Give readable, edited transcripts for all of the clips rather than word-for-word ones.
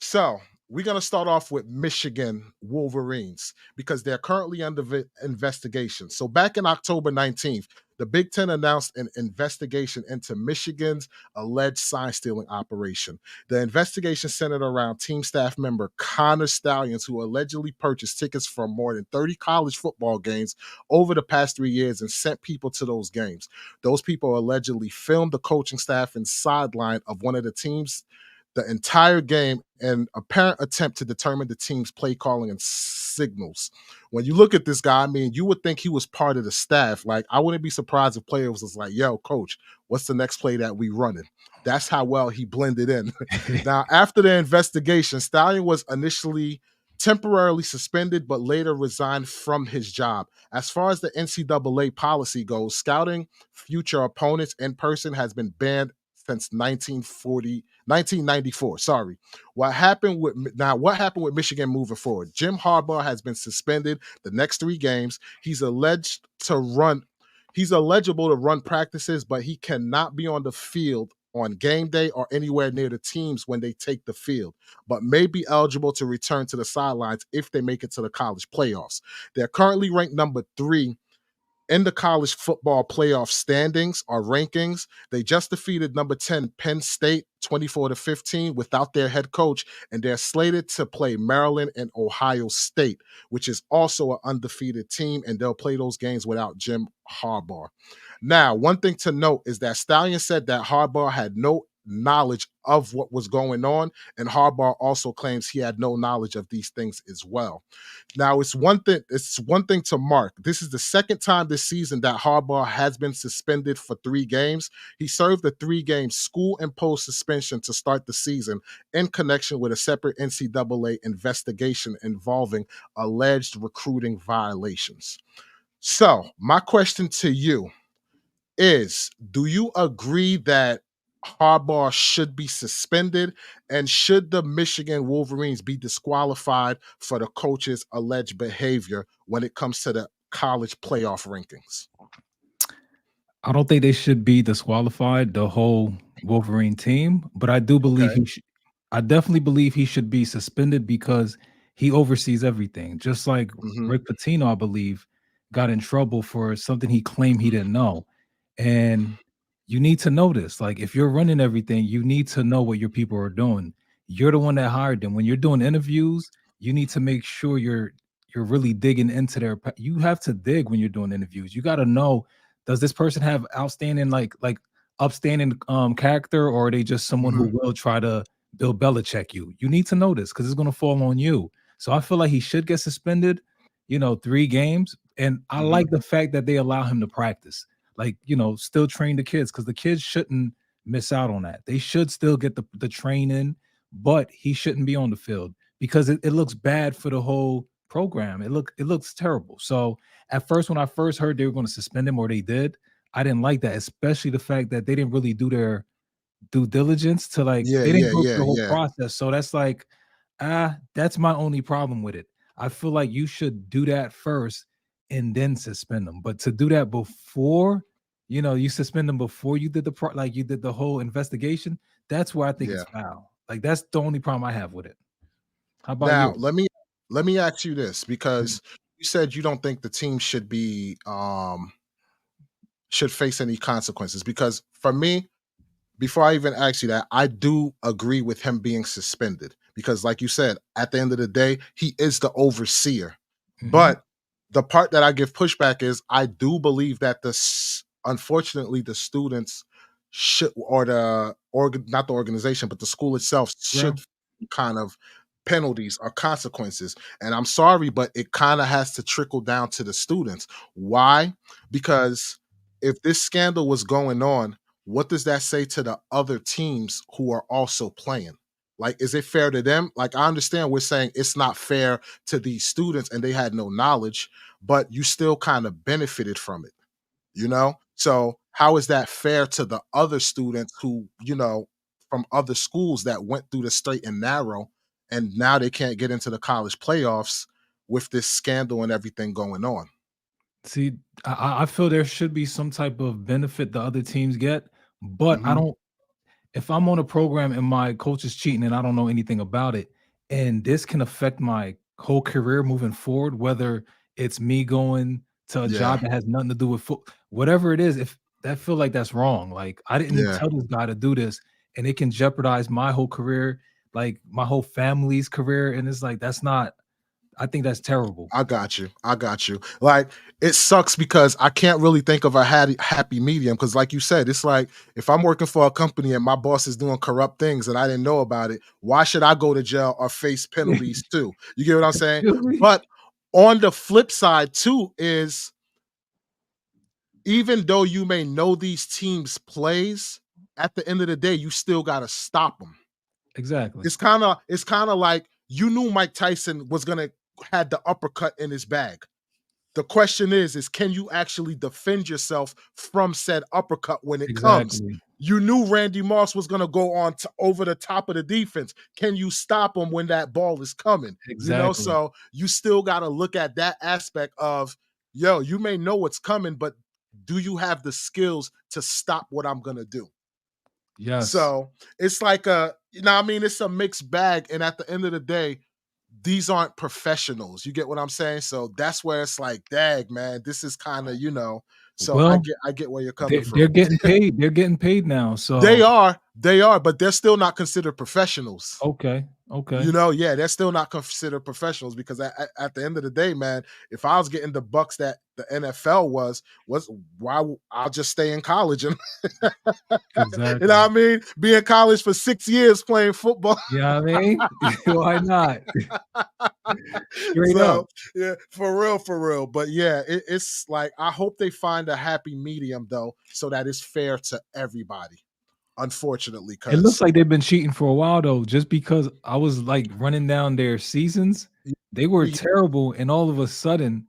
So we're going to start off with Michigan Wolverines because they're currently under investigation. So back in October 19th, the Big Ten announced an investigation into Michigan's alleged sign stealing operation. The investigation centered around team staff member Connor Stallions, who allegedly purchased tickets for more than 30 college football games over the past 3 years and sent people to those games. Those people allegedly filmed the coaching staff and sideline of one of the teams the entire game and apparent attempt to determine the team's play calling and signals. When you look at this guy, I mean, you would think he was part of the staff. Like, I wouldn't be surprised if players was like, yo, coach, what's the next play that we running? That's how well he blended in. Now, after the investigation, Stallion was initially temporarily suspended, but later resigned from his job. As far as the NCAA policy goes, scouting future opponents in person has been banned since 1994. Sorry. What happened with Michigan moving forward? Jim Harbaugh has been suspended the next 3 games. He's eligible to run practices, but he cannot be on the field on game day or anywhere near the teams when they take the field, but may be eligible to return to the sidelines if they make it to the college playoffs. They're currently ranked number 3 in the college football playoff standings or rankings. They just defeated number 10 Penn State 24-15 without their head coach, and they're slated to play Maryland and Ohio State, which is also an undefeated team, and they'll play those games without Jim Harbaugh. Now, one thing to note is that Stallion said that Harbaugh had no knowledge of what was going on, and Harbaugh also claims he had no knowledge of these things as well. Now, it's one thing to mark. This is the second time this season that Harbaugh has been suspended for 3 games. He served a 3-game school-imposed suspension to start the season in connection with a separate NCAA investigation involving alleged recruiting violations. So, my question to you is, do you agree that Harbaugh should be suspended, and should the Michigan Wolverines be disqualified for the coach's alleged behavior when it comes to the college playoff rankings? I don't think they should be disqualified, the whole Wolverine team, but I do believe Okay. I definitely believe he should be suspended because he oversees everything. Just like Mhm. Rick Pitino, I believe, got in trouble for something he claimed he didn't know. And you need to know this. Like, if you're running everything, you need to know what your people are doing. You're the one that hired them. When you're doing interviews, you need to make sure you're really digging into you have to dig when you're doing interviews. You got to know, does this person have outstanding like upstanding character, or are they just someone who Mhm. will try to Bill Belichick you? You need to know this because it's going to fall on you. So I feel like he should get suspended, 3 games. And I Mhm. like the fact that they allow him to practice, like, still train the kids, because the kids shouldn't miss out on that. They should still get the training, but he shouldn't be on the field because it looks bad for the whole program. It looks terrible. So at first, when I first heard they were going to suspend him, or they did, I didn't like that, especially the fact that they didn't really do their due diligence to, like, Yeah, they didn't yeah, go through yeah, the whole yeah. process. So that's like, that's my only problem with it. I feel like you should do that first and then suspend them. But to do that before, you suspend them before you did like you did the whole investigation, that's where I think Yeah. it's foul. Like, that's the only problem I have with it. How about Now, you? let me ask you this, Mm. because you said you don't think the team should face any consequences, because for me, before I even ask you that, I do agree with him being suspended because, like you said, at the end of the day, he is the overseer. Mhm. But the part that I give pushback is I do believe that unfortunately, the students should, or not the organization, but the school itself Bro. should kind of penalties or consequences. And I'm sorry, but it kind of has to trickle down to the students. Why? Because if this scandal was going on, what does that say to the other teams who are also playing? Like, is it fair to them? Like, I understand we're saying it's not fair to these students and they had no knowledge, but you still kind of benefited from it, you know? So, how is that fair to the other students who, from other schools that went through the straight and narrow, and now they can't get into the college playoffs with this scandal and everything going on? See, I feel there should be some type of benefit the other teams get, but I Hmm. don't. If I'm on a program and my coach is cheating and I don't know anything about it, and this can affect my whole career moving forward, whether it's me going to a Yeah, job that has nothing to do with whatever it is, if that feel like that's wrong. Like, I didn't yeah. tell this guy to do this, and it can jeopardize my whole career, like my whole family's career. And it's like, that's not, I think that's terrible. I got you. I got you. Like, it sucks because I can't really think of a happy medium. Because, like you said, it's like if I'm working for a company and my boss is doing corrupt things and I didn't know about it, why should I go to jail or face penalties too? You get what I'm saying? Feel me? But on the flip side too is even though you may know these teams plays, at the end of the day, you still got to stop them. Exactly. It's kind of like you knew Mike Tyson was gonna had the uppercut in his bag. The question is can you actually defend yourself from said uppercut when it comes? Exactly. You knew Randy Moss was going to go on to over the top of the defense. Can you stop him when that ball is coming? Exactly. So you still got to look at that aspect of, yo, you may know what's coming, but do you have the skills to stop what I'm going to do? Yes. So it's like I mean, it's a mixed bag. And at the end of the day, these aren't professionals. You get what I'm saying? So that's where it's like, dag, man, this is kind of, so I Well, get where you're coming they're from. getting paid. They're getting paid now. So They are, but they're still not considered professionals. okay. Okay. Yeah, they're still not considered professionals because at the end of the day, man, if I was getting the bucks that the NFL was I'll just stay in college and you know Exactly. what I mean? Be in college for 6 years playing football. Yeah, I mean? Why not? Straight up. So yeah, for real. But yeah, it's like I hope they find a happy medium though, so that it's fair to everybody. Unfortunately, It looks because like they've been cheating for a while though, just because I was like running down their seasons. They were terrible, and all of a sudden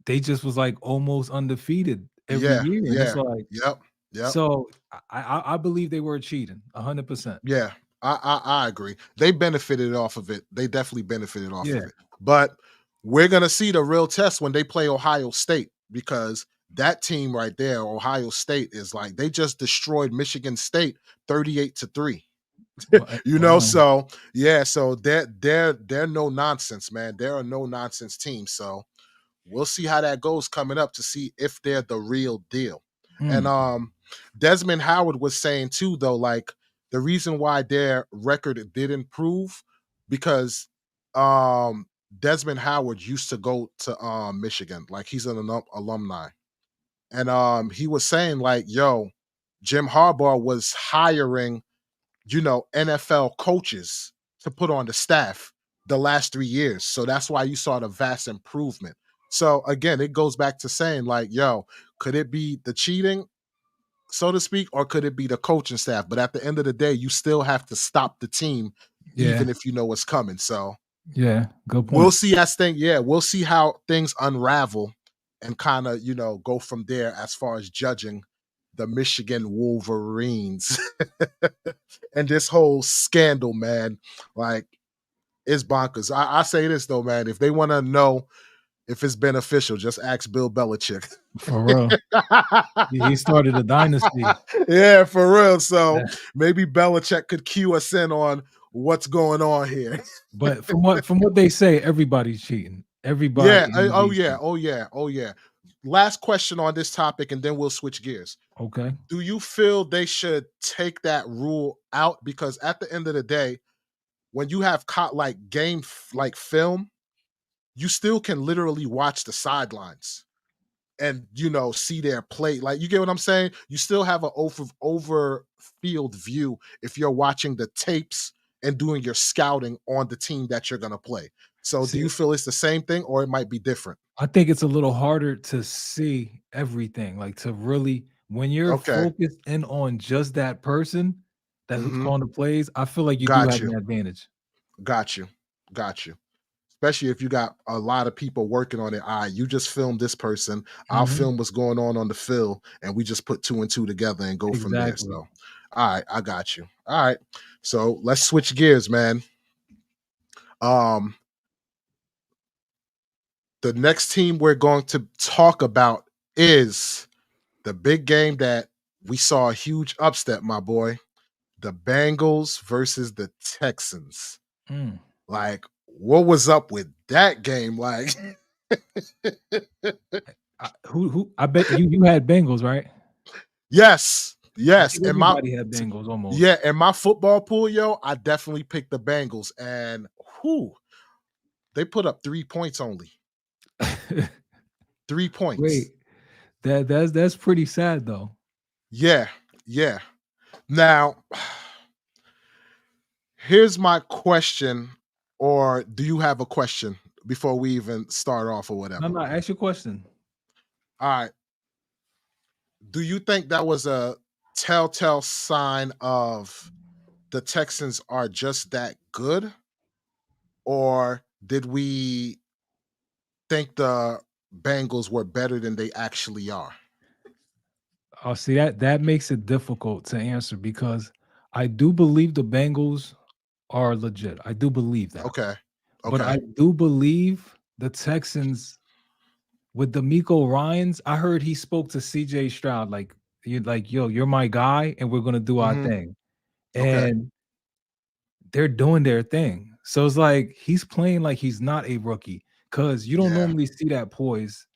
they just was like almost undefeated every yeah, year. And it's yeah, like, yep, yep. so I believe they were cheating 100%. Yeah, I agree. They benefited off of it. They definitely benefited off of Yeah. it. But we're gonna see the real test when they play Ohio State because that team right there, Ohio State, is like they just destroyed Michigan State 38-3. Wow. So yeah, so they're no nonsense, man. They're a no nonsense team. So we'll see how that goes coming up to see if they're the real deal. And Mm, Desmond Howard was saying too, though, like the reason why their record did improve because Desmond Howard used to go to Michigan, like he's an alumni, and he was saying like, yo, Jim Harbaugh was hiring NFL coaches to put on the staff the last 3 years. So that's why you saw the vast improvement. So again, it goes back to saying, like, yo, could it be the cheating, so to speak, or could it be the coaching staff? But at the end of the day, you still have to stop the team, yeah. even if you know what's coming. So Yeah. Good we'll point. see we'll see how things unravel and kind of, go from there as far as judging the Michigan Wolverines and this whole scandal, man. Like, it's bonkers. I say this though, man. If they want to know if it's beneficial, just ask Bill Belichick. For real. He started a dynasty. Yeah, for real. So Yeah. maybe Belichick could cue us in on what's going on here. But from what they say, everybody's cheating. Yeah. Everybody in the Oh league yeah. cheats. Oh yeah. Oh yeah. Last question on this topic, and then we'll switch gears. Okay. Do you feel they should take that rule out? Because at the end of the day, when you have caught like like film, you still can literally watch the sidelines and see their play. Like, you get what I'm saying? You still have an over field view if you're watching the tapes and doing your scouting on the team that you're gonna play. So do See, you feel it's the same thing or it might be different? I think it's a little harder to see everything, like to really when you're Okay. focused in on just that person that's who's Hmm. calling the plays, I feel like you do Got have you. an advantage. Got you. Got you. Especially if you got a lot of people working on it. All right, you just film this person. I'll Mhm. film what's going on the field, and we just put two and two together and go from there. Exactly. So, all right, I got you. All right, so let's switch gears, man. Um, the next team we're going to talk about is the big game that we saw a huge upset, my boy. The Bengals versus the Texans. Mm. Like, what was up with that game? Like, Who I bet you had Bengals, right? yes, I yes. think And my everybody had Bengals yeah, almost. in my football pool, yo, I definitely picked the Bengals, and whoo, they put up 3 points only. 3 points. Wait, that's pretty sad though. Yeah, yeah. Now, here's my question, or do you have a question before we even start off or No, whatever? no, ask your question. All right. Do you think that was a telltale sign of the Texans are just that good? Or did we think the Bengals were better than they actually are? Oh, see that makes it difficult to answer because I do believe the Bengals are legit. I do believe that. Okay. But I Okay. do believe the Texans with D'Amico Ryans, I heard he spoke to CJ Stroud like you like, "Yo, you're my guy and we're gonna do our Mhm. thing." Okay. And they're doing their thing. So it's like he's playing like he's not a rookie because you don't Yeah. normally see that poise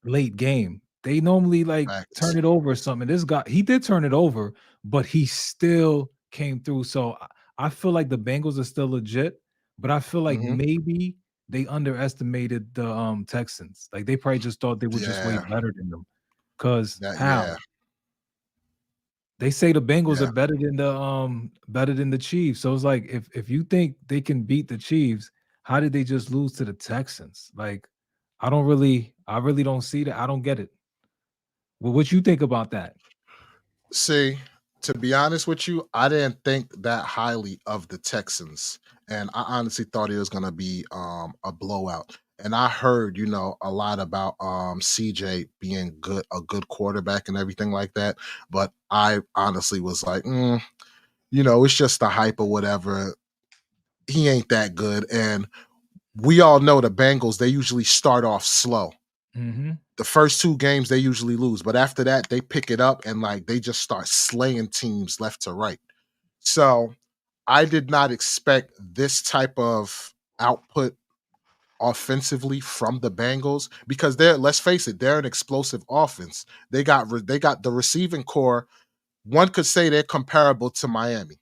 late game. They normally like Facts. turn it over or something. This guy, he did turn it over, but he still came through. So I feel like the Bengals are still legit, but I feel like Mhm. maybe they underestimated the Texans. Like they probably just thought they were just way Yeah. better than them. Cause Yeah. how? They say the Bengals are Yeah. better than the Chiefs. So it's like if you think they can beat the Chiefs, how did they just lose to the Texans? Like I really don't see that. I don't get it. Well, what you think about that? See, to be honest with you, I didn't think that highly of the Texans, and I honestly thought it was gonna be a blowout. And I heard, a lot about CJ being a good quarterback and everything like that. But I honestly was like, it's just the hype or whatever. He ain't that good. And we all know the Bengals, they usually start off slow. Mhm. The first 2 games they usually lose, but after that they pick it up and like they just start slaying teams left to right. So, I did not expect this type of output offensively from the Bengals because they're, let's face it, they're an explosive offense. They got the receiving core. One could say they're comparable to Miami,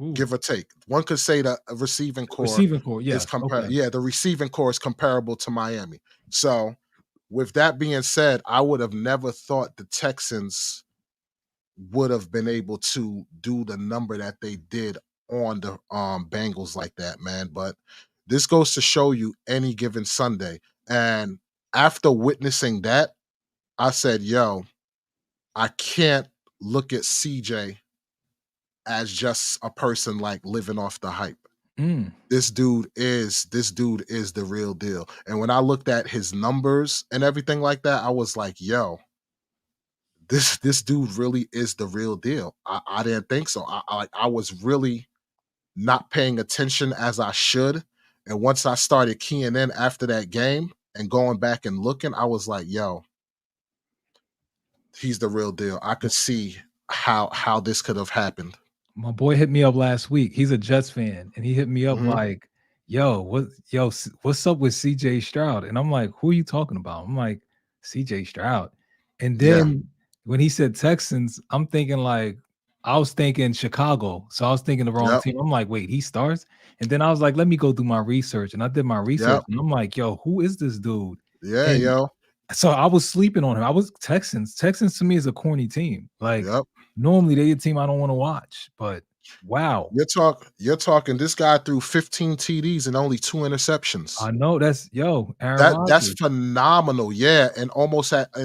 Ooh, give or take. One could say the receiving core receiving core. is Yes. Okay. the receiving core is comparable to Miami. So, with that being said, I would have never thought the Texans would have been able to do the number that they did on the Bengals like that, man. But this goes to show you any given Sunday. And after witnessing that, I said, yo, I can't look at CJ as just a person like living off the hype. Mm. This dude is the real deal. And when I looked at his numbers and everything like that, I was like, yo, this dude really is the real deal. I didn't think so. I was really not paying attention as I should. And once I started keying in after that game and going back and looking, I was like, yo, he's the real deal. I could see how this could have happened. My boy hit me up last week. He's a Jets fan, and he hit me up Mhm. like, what's up with CJ Stroud?" And I'm like, "Who are you talking about?" I'm like, "CJ Stroud." And Yeah. then when he said Texans, I'm thinking like I was thinking Chicago. So I was thinking the wrong Yep. team. I'm like, "Wait, he starts?" And then I was like, "Let me go do my research." And I did my research, Yep. and I'm like, "Yo, who is this dude?" Yeah, And yo. so I was sleeping on him. I was Texans. Texans to me is a corny team. Like Yep. normally they a team I don't want to watch, but wow. You're talking this guy threw 15 TDs and only 2 interceptions. I know that's Aaron That's Rodgers. phenomenal. Yeah, and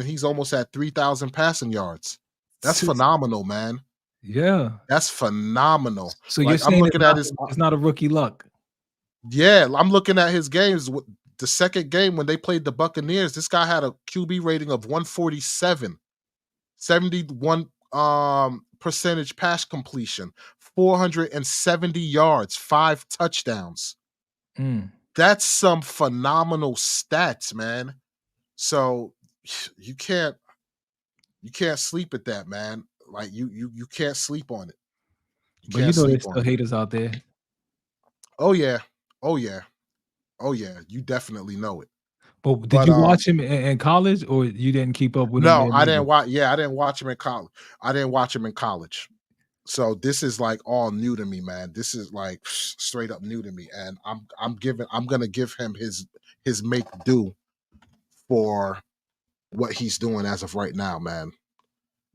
he's almost at 3,000 passing yards. That's phenomenal, man. Yeah. That's phenomenal. So you're Like, I'm saying looking at his it's not a rookie luck. yeah, I'm looking at his games. The second game when they played the Buccaneers, this guy had a QB rating of 147, 71 percentage pass completion, 470 yards, 5 touchdowns. Mm. That's some phenomenal stats, man. So you can't you can't sleep at that, man. Like you can't sleep on it. You But you can't know sleep there's on still it. haters out there. Oh yeah. Oh yeah. Oh yeah. You definitely know it. But did But you watch him in college, or you didn't keep up with him no, in I didn't Vegas? watch. Yeah, I didn't watch him in college. I didn't watch him in college. So this is like all new to me, man. This is like straight up new to me, and I'm gonna give him his make due for what he's doing as of right now, man.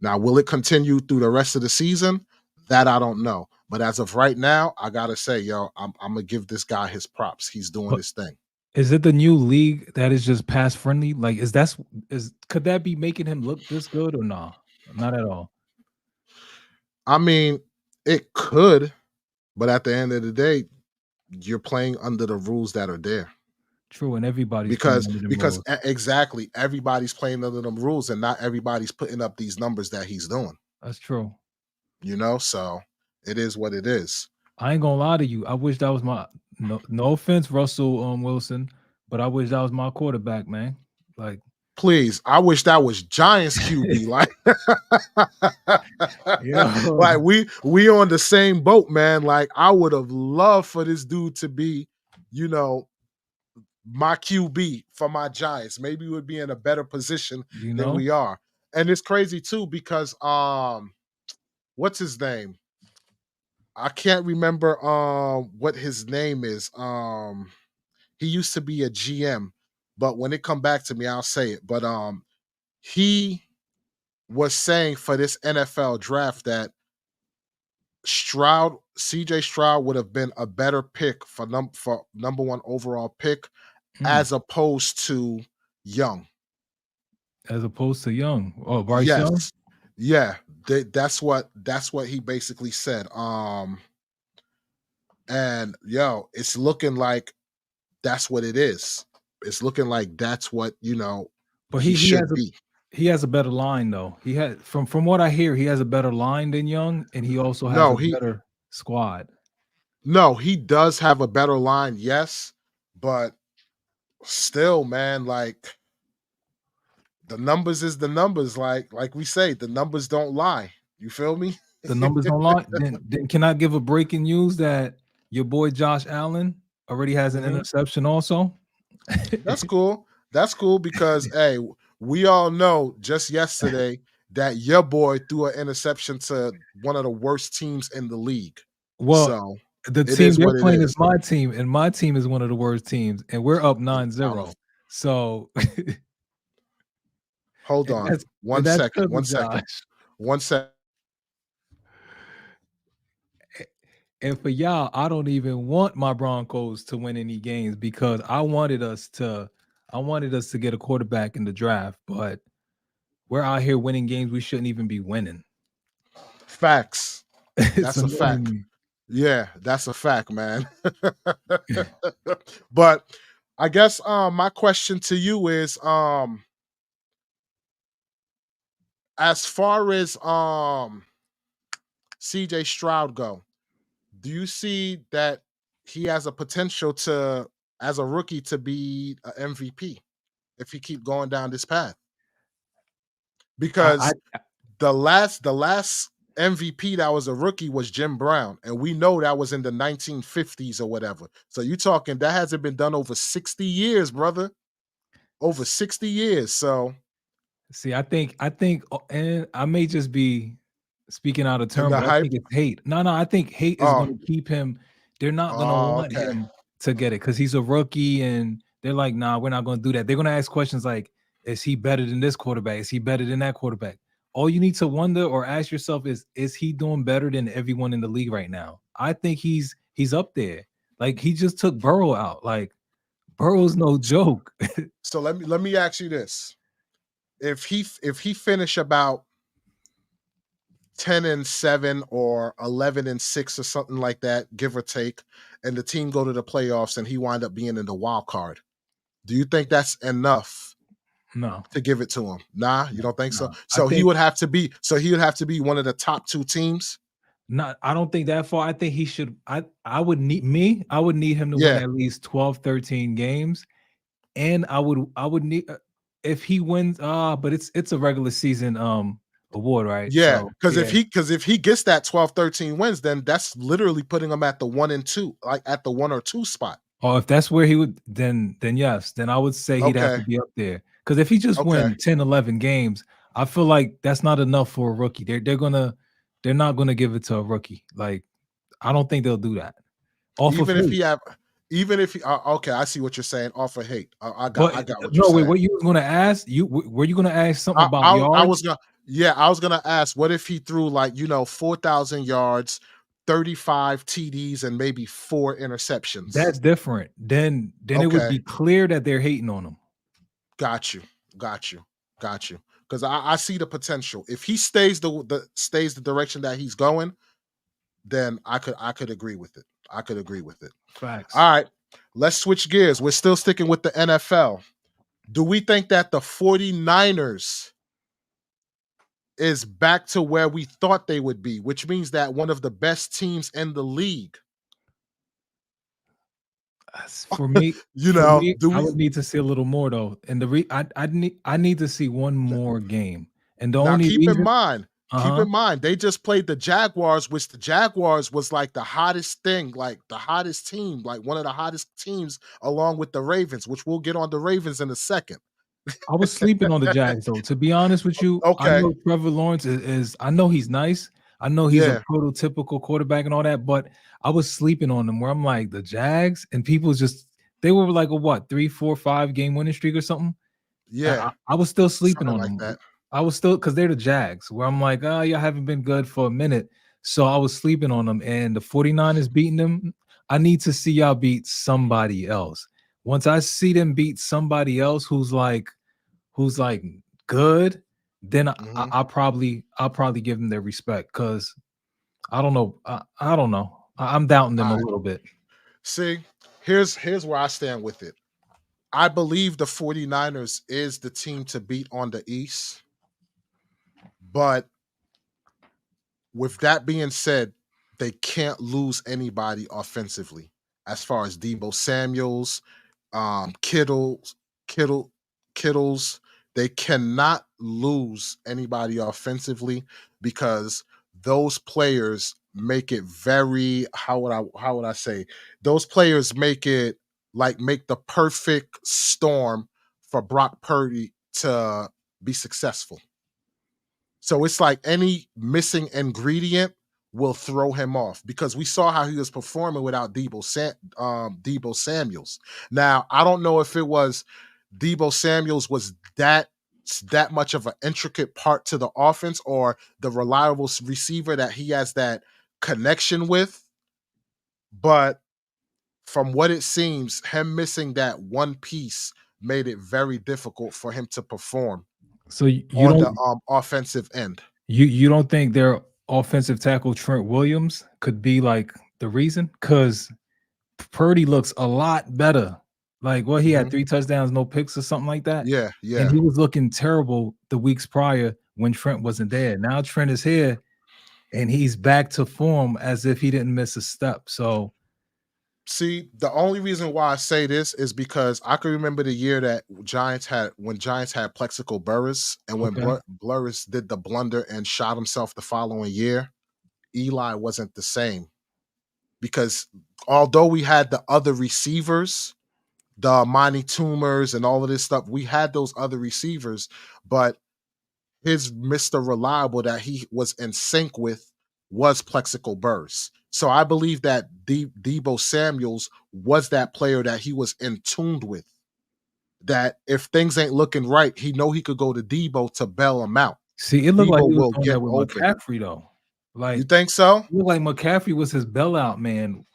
Now, will it continue through the rest of the season? That I don't know. But as of right now, I gotta say, yo, I'm gonna give this guy his props. He's doing But his thing. is it the new league that is just pass friendly? Like, is could that be making him look this good or nah? Not at all. I mean, it could, but at the end of the day, you're playing under the rules that are there. True, and everybody's playing Because under them rules. exactly, everybody's playing under them rules, and not everybody's putting up these numbers that he's doing. That's true. So it is what it is. I ain't gonna lie to you. I wish that was my no offense, Russell Wilson, but I wish that was my quarterback, man. Like, Please, I wish that was Giants QB. Like, like yo, we on the same boat, man. Like, I would have loved for this dude to be, you know, my QB for my Giants. Maybe we would be in a better position you than know, we are. And it's crazy too because what's his name? I can't remember what his name is. He used to be a GM, but when it come back to me, I'll say it. But he was saying for this NFL draft that CJ Stroud would have been a better pick for number one overall pick mm, as opposed to Young. as opposed to Young. Oh, Bryce Young. Yes. Yeah, that's what he basically said. And yo, it's looking like that's what it is. It's looking like that's what, But he should be. he has a better line though. He had from what I hear, he has a better line than Young, and he also has No, a he better squad. no, he does have a better line, yes, but still, man, like the numbers is the numbers. Like we say, the numbers don't lie. You feel me? The numbers don't lie. Then can I give a breaking news that your boy Josh Allen already has an Mhm. interception also? That's cool. That's cool because hey, we all know just yesterday that your boy threw an interception to one of the worst teams in the league. Well, So the it team is they're what it playing is is. my team, and my team is one of the worst teams, and we're up Oh, 9-0. So hold and on. and One that's second. because One of second. Josh. 1 second. And for y'all, I don't even want my Broncos to win any games because I wanted us to get a quarterback in the draft, but we're out here winning games we shouldn't even be winning. Facts. It's That's a annoying fact. me. Yeah, that's a fact, man. But I guess my question to you is as far as CJ Stroud go, do you see that he has a potential to as a rookie to be a MVP if he keep going down this path? I Because the last MVP that was a rookie was Jim Brown, and we know that was in the 1950s or whatever. So you talking that hasn't been done over 60 years, brother. Over 60 years. So see, I think, and I may just be speaking out of in turn, the but I hype. think it's hate. No, I think hate is Oh, going to keep him. They're not going to oh, want okay. him to get it because he's a rookie, and they're like, nah, we're not going to do that. They're going to ask questions like, is he better than this quarterback? Is he better than that quarterback? All you need to wonder or ask yourself is he doing better than everyone in the league right now? I think he's up there. Like he just took Burrow out. Like Burrow's no joke. So let me ask you this. If he finish about 10-7 or 11-6 or something like that, give or take, and the team go to the playoffs and he wind up being in the wild card, do you think that's enough No, to give it to him? Nah, you no, don't think so? no. I So he think would have to be one of the top two teams? not I don't think that far. I think he should I would need him to win Yeah. at least 12, 13 games. And I would need if he wins but it's a regular season award, right? Yeah, So because yeah. if he gets that 12, 13 wins, then that's literally putting him at the 1 and 2, like, at the 1 or 2 spot. Or if that's where he would then yes, then I would say he'd have to Okay, be up there. Because if he just okay. win 10, 11 games, I feel like that's not enough for a rookie. They're not gonna give it to a rookie. Like, I don't think they'll do that. Off of Even if hate. he have even if he okay, I see what you're saying, off of hate. But I got what you're no, wait, saying. what you was gonna ask? Were you gonna ask something about I was yards? gonna yeah, I was gonna ask, what if he threw, like, 4,000 yards, 35 TDs, and maybe 4 interceptions? That's different. Then it would Okay, be clear that they're hating on him. got you, got you, got you. Because I see the potential. If he stays the direction that he's going, then I could agree with it. I could agree with it. Facts. All right, let's switch gears. We're still sticking with the NFL. Do we think that the 49ers is back to where we thought they would be, which means that one of the best teams in the league? As for me, Do I we would need to see a little more though. And I need to see one more game. And the now only reason keep uh-huh. in mind, they just played the Jaguars, which the Jaguars was like the hottest thing, like the hottest team, like one of the hottest teams along with the Ravens, which we'll get on the Ravens in a second. I was sleeping on the Jags though. To be honest with you, I Okay. know Trevor Lawrence is I know he's nice. I know he's a Yeah. prototypical quarterback and all that, but I was sleeping on them where I'm like the Jags and people just they were like a what 3, 4, 5 game winning streak or something. Yeah. I was still sleeping Something on like them. that. I was still because they're the Jags, where I'm like, oh, y'all haven't been good for a minute. So I was sleeping on them, and the 49ers beating them. I need to see y'all beat somebody else. Once I see them beat somebody else who's like good, then Mhm. I'll probably give them their respect because I don't know. I don't know. I'm doubting them a Alright. little bit. See, here's where I stand with it. I believe the 49ers is the team to beat on the East, but with that being said, they can't lose anybody offensively as far as Debo Samuels, Kittles, Kittle, Kittles. They cannot lose anybody offensively because those players make it very how would I say, those players make it like make the perfect storm for Brock Purdy to be successful. So it's like any missing ingredient will throw him off because we saw how he was performing without Debo Samuels. Now, I don't know if it was Debo Samuels was that much of an intricate part to the offense or the reliable receiver that he has that connection with, but from what it seems, him missing that one piece made it very difficult for him to perform So you on the don't offensive end. you don't think their offensive tackle Trent Williams could be like the reason? Because Purdy looks a lot better. Like, well, he had Mhm. 3 touchdowns, no picks or something like that, Yeah, and yeah. he was looking terrible the weeks prior when Trent wasn't there. Now Trent is here, and he's back to form as if he didn't miss a step. So, See, the only reason why I say this is because I can remember the year that Giants had Plexico Burris, and when okay. Burris did the blunder and shot himself the following year, Eli wasn't the same because although we had the other receivers, the Monty Tumors and all of this stuff, we had those other receivers, but his Mr. Reliable that he was in sync with was Plexico Burrs. So I believe that Debo Samuels was that player that he was in tuned with. That if things ain't looking right, he know he could go to Debo to bail him out. See, it looked like Debo he was will doing get that with open. McCaffrey though. You Like, think so? it looked like McCaffrey was his bailout man.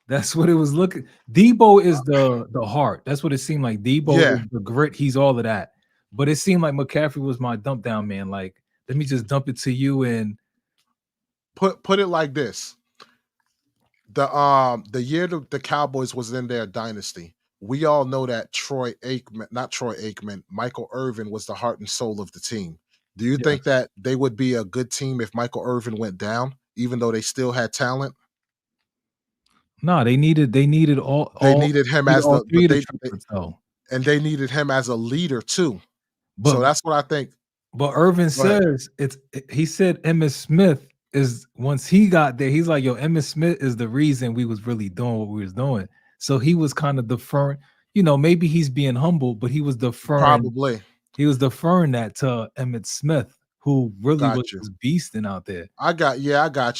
That's what it was looking. Debo is the heart. That's what it seemed like. Debo Yeah. is the grit. He's all of that. But it seemed like McCaffrey was my dump down man. Like, let me just dump it to you. And Put it like this. The year the Cowboys was in their dynasty, we all know that Troy Aikman, Michael Irvin was the heart and soul of the team. Do you think yes, that they would be a good team if Michael Irvin went down, even though they still had talent? no, They needed they him needed as all the three of the triplets though. and they needed him as a leader too. But So that's what I think. But Irvin Go ahead. says he said Emmitt Smith is once he got there, he's like, yo, Emmitt Smith is the reason we was really doing what we was doing. So he was kind of deferring, maybe he's being humble, but Probably. he was deferring that to Emmitt Smith, who really was Got you. just beasting out there. I got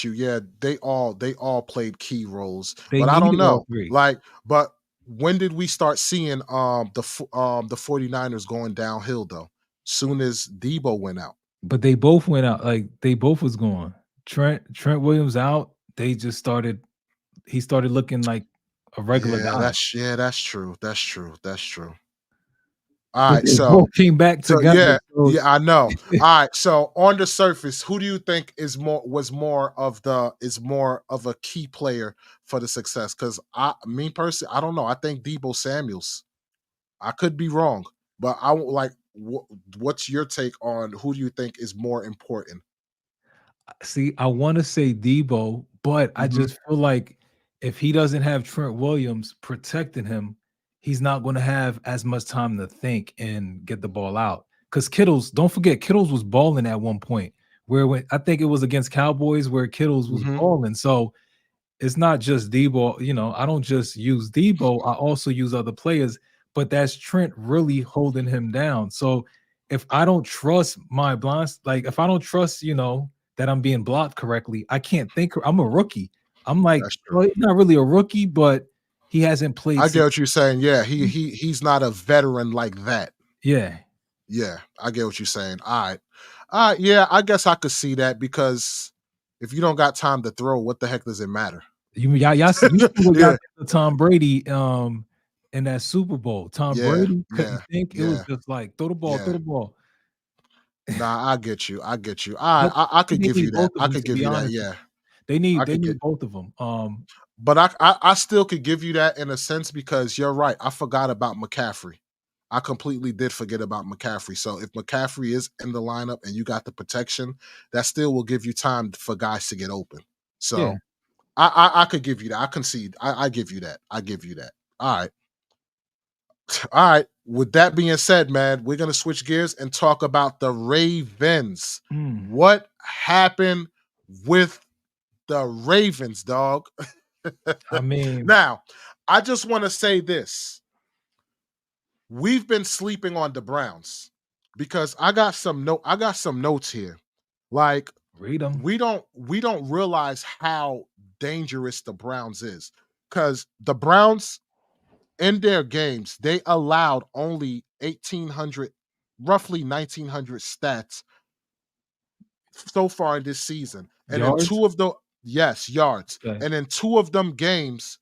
you. Yeah, they all played key roles. They But I don't needed all know. three, Like, but when did we start seeing the 49ers going downhill though? Soon as Debo went out. but they both went out. Like they both was gone. Trent Williams out. They just started. He started looking like a regular Yeah, guy. that's true. That's true. That's true. All But right, they so both came back so together. yeah, So yeah, I know. All right, so on the surface, who do you think is more of a key player for the success? Because me personally, I don't know. I think Debo Samuels. I could be wrong, but I would like. What's your take on who do you think is more important? see, I want to say Debo, but I Hmm. just feel like if he doesn't have Trent Williams protecting him, he's not going to have as much time to think and get the ball out. Because Kittles, don't forget, Kittles was balling at one point. Where when I think it was against Cowboys where Kittles was Hmm. balling. So it's not just Debo. I don't just use Debo. I also use other players, but that's Trent really holding him down. So if I don't trust my blinds, like if I don't trust, that I'm being blocked correctly, I can't think. I'm a rookie. I'm like, That's true. well, he's not really a rookie, but he hasn't played I get since. what you're saying. Yeah, he's not a veteran like that. Yeah, Yeah, I get what you're saying. All right. Yeah, I guess I could see that because if you don't got time to throw, what the heck does it matter? you see what y'all Yeah, did to Tom Brady in that Super Bowl. Tom yeah, Brady couldn't yeah, think. It was yeah, just like throw the ball, throw yeah. the ball. Nah, I get you. I get you. All right, But I could they give need you that. both of I them, could to give be you that. honest. Yeah, They I could get. need both of them. But I still could give you that in a sense because you're right. I forgot about McCaffrey. I completely did forget about McCaffrey. So if McCaffrey is in the lineup and you got the protection, that still will give you time for guys to get open. Yeah. So I could give you that. I concede. I give you that. I give you that. All right. All right. With that being said, man, we're gonna switch gears and talk about the Ravens. Mm, What happened with the Ravens, dog? I mean, Now, I just want to say this. We've been sleeping on the Browns because I got some notes here. Like read them. we don't realize how dangerous the Browns is cuz the Browns in their games they allowed only 1800 roughly 1900 stats so far in this season. And in Yards? two of the yes, yards. Okay. And in two of them games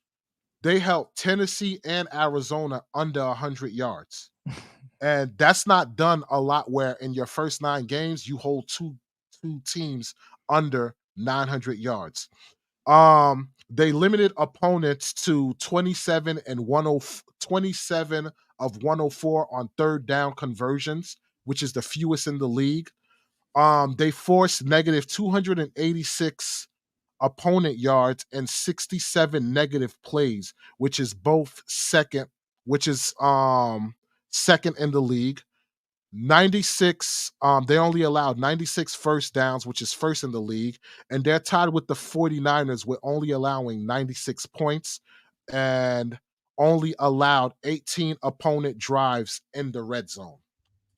they held Tennessee and Arizona under 100 yards. And that's not done a lot where in your first 9 games you hold two teams under 900 yards. They limited opponents to 27 and 27 of 104 on third down conversions, which is the fewest in the league. They forced negative 286 opponent yards and 67 negative plays, which is both second, which is second in the league. 96 they only allowed 96 first downs, which is first in the league, and they're tied with the 49ers with only allowing 96 points and only allowed 18 opponent drives in the red zone.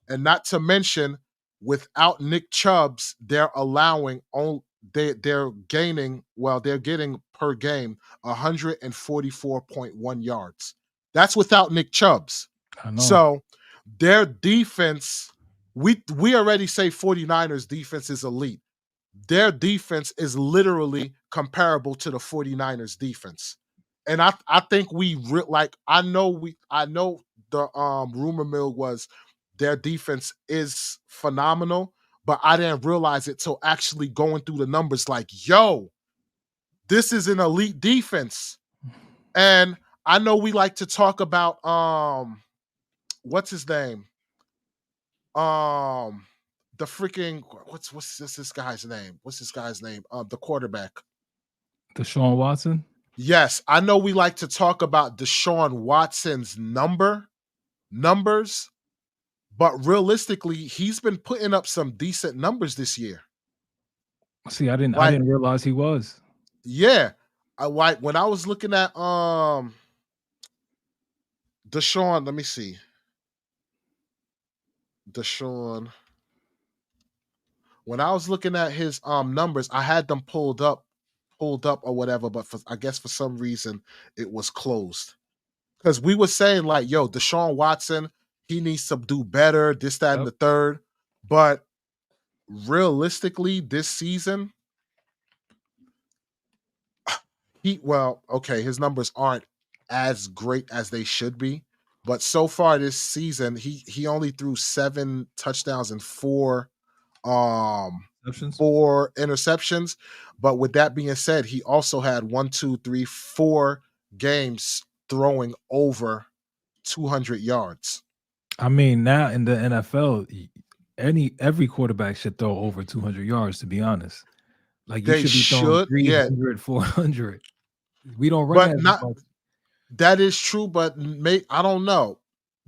And not to mention, without Nick Chubbs, they're allowing on they're gaining, well, they're getting per game 144.1 yards. That's without Nick Chubbs. I know. So their defense, we already say 49ers defense is elite. Their defense is literally comparable to the 49ers defense. And I think like I know the rumor mill was their defense is phenomenal, but I didn't realize it till actually going through the numbers like, yo, this is an elite defense. And I know we like to talk about what's his name? Um the freaking what's this guy's name? What's this guy's name? The quarterback. Deshaun Watson? Yes, I know we like to talk about Deshaun Watson's numbers, but realistically, he's been putting up some decent numbers this year. See, I Like, didn't realize he was. yeah, I like when I was looking at Deshaun. Let me see, Deshaun. When I was looking at his numbers, I had them pulled up or whatever, but I guess for some reason it was closed. Because we were saying like, yo, Deshaun Watson, he needs to do better, this, that, and Yep. the third. But realistically, this season, okay, his numbers aren't as great as they should be. But so far this season, he only threw 7 touchdowns and um Exceptions. 4 interceptions. But with that being said, he also had 1, 2, 3, 4 games throwing over 200 yards. I mean, now in the NFL, every quarterback should throw over 200 yards, to be honest. Like, you They should be throwing should, yeah, 300, 400. We don't run but as not much. that is true, but I don't know.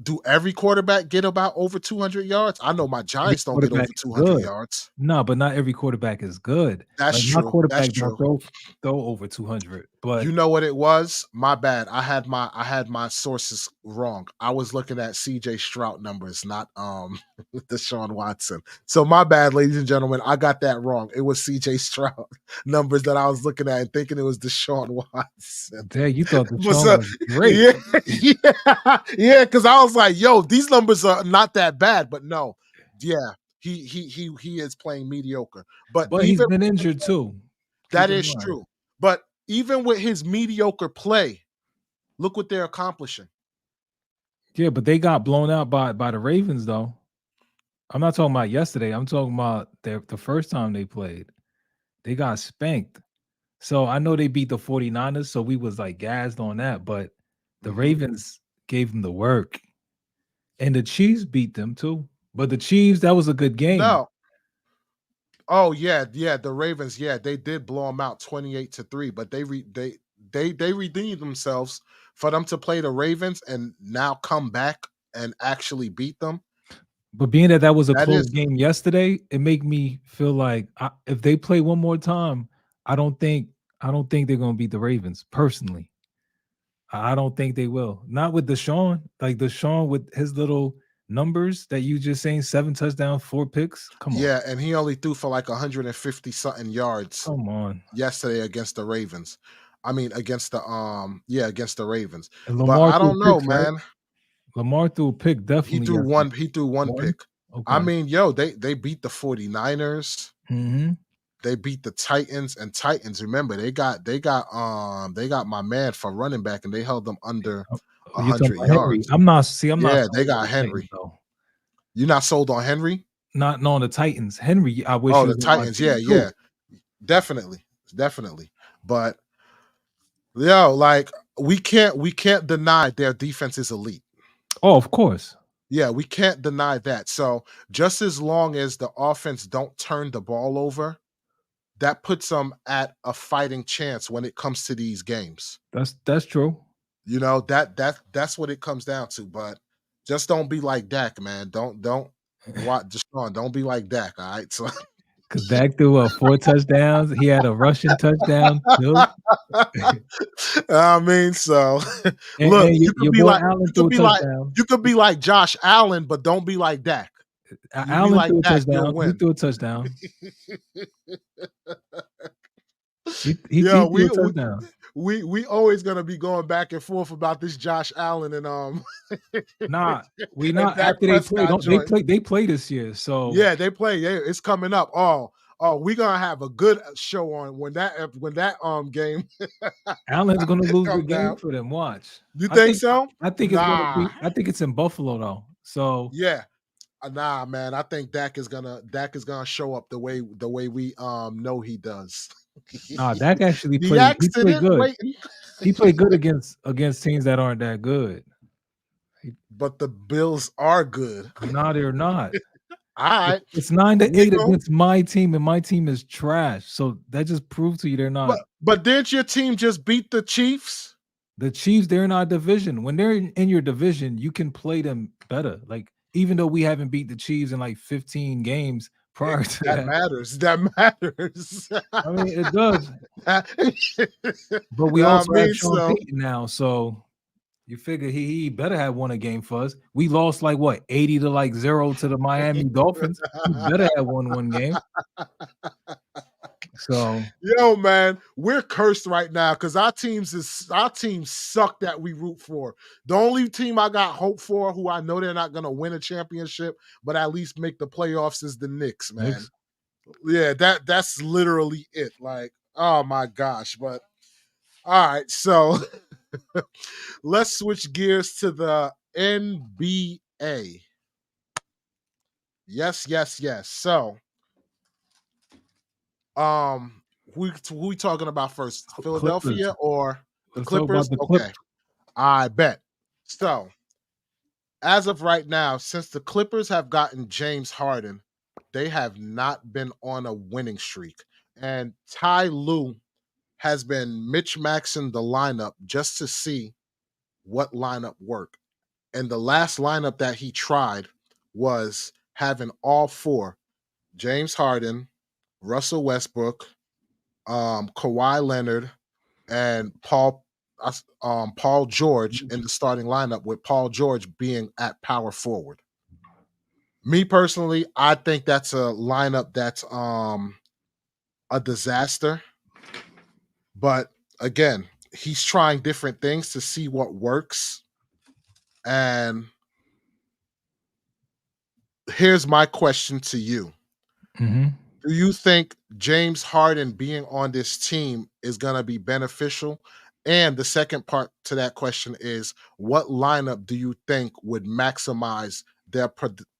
Do every quarterback get about over 200 yards? I know my Every Giants don't get quarterback over is 200 good. yards. No, but not every quarterback is good. That's Like, my true. That's quarterback don't true. throw over 200, but You know what it was? My bad. I had my sources wrong. I was looking at CJ Stroud numbers, not Deshaun Watson. So my bad, ladies and gentlemen. I got that wrong. It was CJ Stroud numbers that I was looking at and thinking it was Deshaun Watson. dang, you thought But Deshaun was great. yeah, yeah, because I was like, yo, these numbers are not that bad, but no, yeah, he is playing mediocre. But But he's even been injured too. that Keep in is mind. true. But even with his mediocre play, look what they're accomplishing. Yeah, but they got blown out by the Ravens, though. I'm not talking about yesterday. I'm talking about the first time they played. They got spanked. So I know they beat the 49ers, so we was like gassed on that, but the Mhm. Ravens gave them the work. And the Chiefs beat them too. But the Chiefs, that was a good game. No. Oh yeah, yeah. The Ravens, yeah, they did blow them out 28-3, but they redeemed themselves for them to play the Ravens and now come back and actually beat them. But being that that was a That close is, game yesterday, it make me feel like if they play one more time, I don't think I don't think they're gonna beat the Ravens personally. I don't think they will. Not with Deshaun. Like Deshaun with his little numbers that you just saying 7 touchdowns, 4 picks. Come on. yeah, and he only threw for like 150 something yards Come on. yesterday against the Ravens. I mean, against the Ravens. And But Lamar I threw don't know, picks, right? man. Lamar threw a pick He definitely threw yesterday. one. He threw one One? pick. I Okay. mean, yo, they beat the 49ers. Mhm. They beat the Titans, and Titans. Remember, they got my man for running back, and they held them under Oh, a you're talking hundred about Henry. yards. I'm not Yeah, they sold on got the Titans, Henry. though. You're not sold on Henry? Not on the Titans. Henry, I wish Oh, he the was on my Titans. Yeah, team too. yeah, definitely, definitely. But yo, like we can't deny their defense is elite. Oh, of course. Yeah, we can't deny that. So just as long as the offense don't turn the ball over, that puts them at a fighting chance when it comes to these games. That's true. That's what it comes down to. But just don't be like Dak, man. Don't what Deshaun, don't be like Dak, all right? So Because Dak threw 4 touchdowns. He had a rushing touchdown too. I mean, so look, And your boy Allen threw a touchdown. you could be like Josh Allen, but don't be like Dak. You be Allen like threw a Dak, you'll touchdown. He win. threw a touchdown. He Yeah, threw a touchdown. we always gonna be going back and forth about this Josh Allen and Nah, we and not Dak after they play. Prescott Don't they joint. play this year? So Yeah, they play. Yeah, it's coming up. Oh, we're gonna have a good show on when that game Allen's gonna lose the come game down. for them. Watch. You think so? I think it's gonna Nah. be. I think it's in Buffalo though. So Yeah. Nah, man. I think Dak is gonna show up the way we know he does. nah, Dak actually The played. He played accident good. waiting. He played good against teams that aren't that good. But the Bills are good. No, they're not. All right. It's 9 to We 8 go. against my team, and my team is trash. So that just proves to you they're not. But didn't your team just beat the Chiefs? The Chiefs, they're in our division. When they're in your division, you can play them better. Like even though we haven't beat the Chiefs in like 15 games prior to That that. matters. That matters. I mean, it does, but we I also have mean, Sean so Payton now, so you figure he better have won a game for us. We lost like what 80 to like 0 to the Miami Dolphins. He better have won one game. So yo, man, we're cursed right now because our teams suck that we root for. The only team I got hope for, who I know they're not gonna win a championship, but at least make the playoffs, is the Knicks, man. Knicks. Yeah, that's literally it. Like, oh my gosh. But all right, so let's switch gears to the NBA. Yes, yes, yes. So, who we talking about first? Clippers. Philadelphia or the Let's talk about Clippers? the Okay, Clippers. I bet. So, as of right now, since the Clippers have gotten James Harden, they have not been on a winning streak. And Ty Lue has been Mitch Maxing the lineup just to see what lineup worked. And the last lineup that he tried was having all four: James Harden, Russell Westbrook, Kawhi Leonard, and Paul George in the starting lineup, with Paul George being at power forward. Me personally, I think that's a lineup that's a disaster. But again, he's trying different things to see what works. And here's my question to you. Mhm. Do you think James Harden being on this team is going to be beneficial? And the second part to that question is, what lineup do you think would maximize their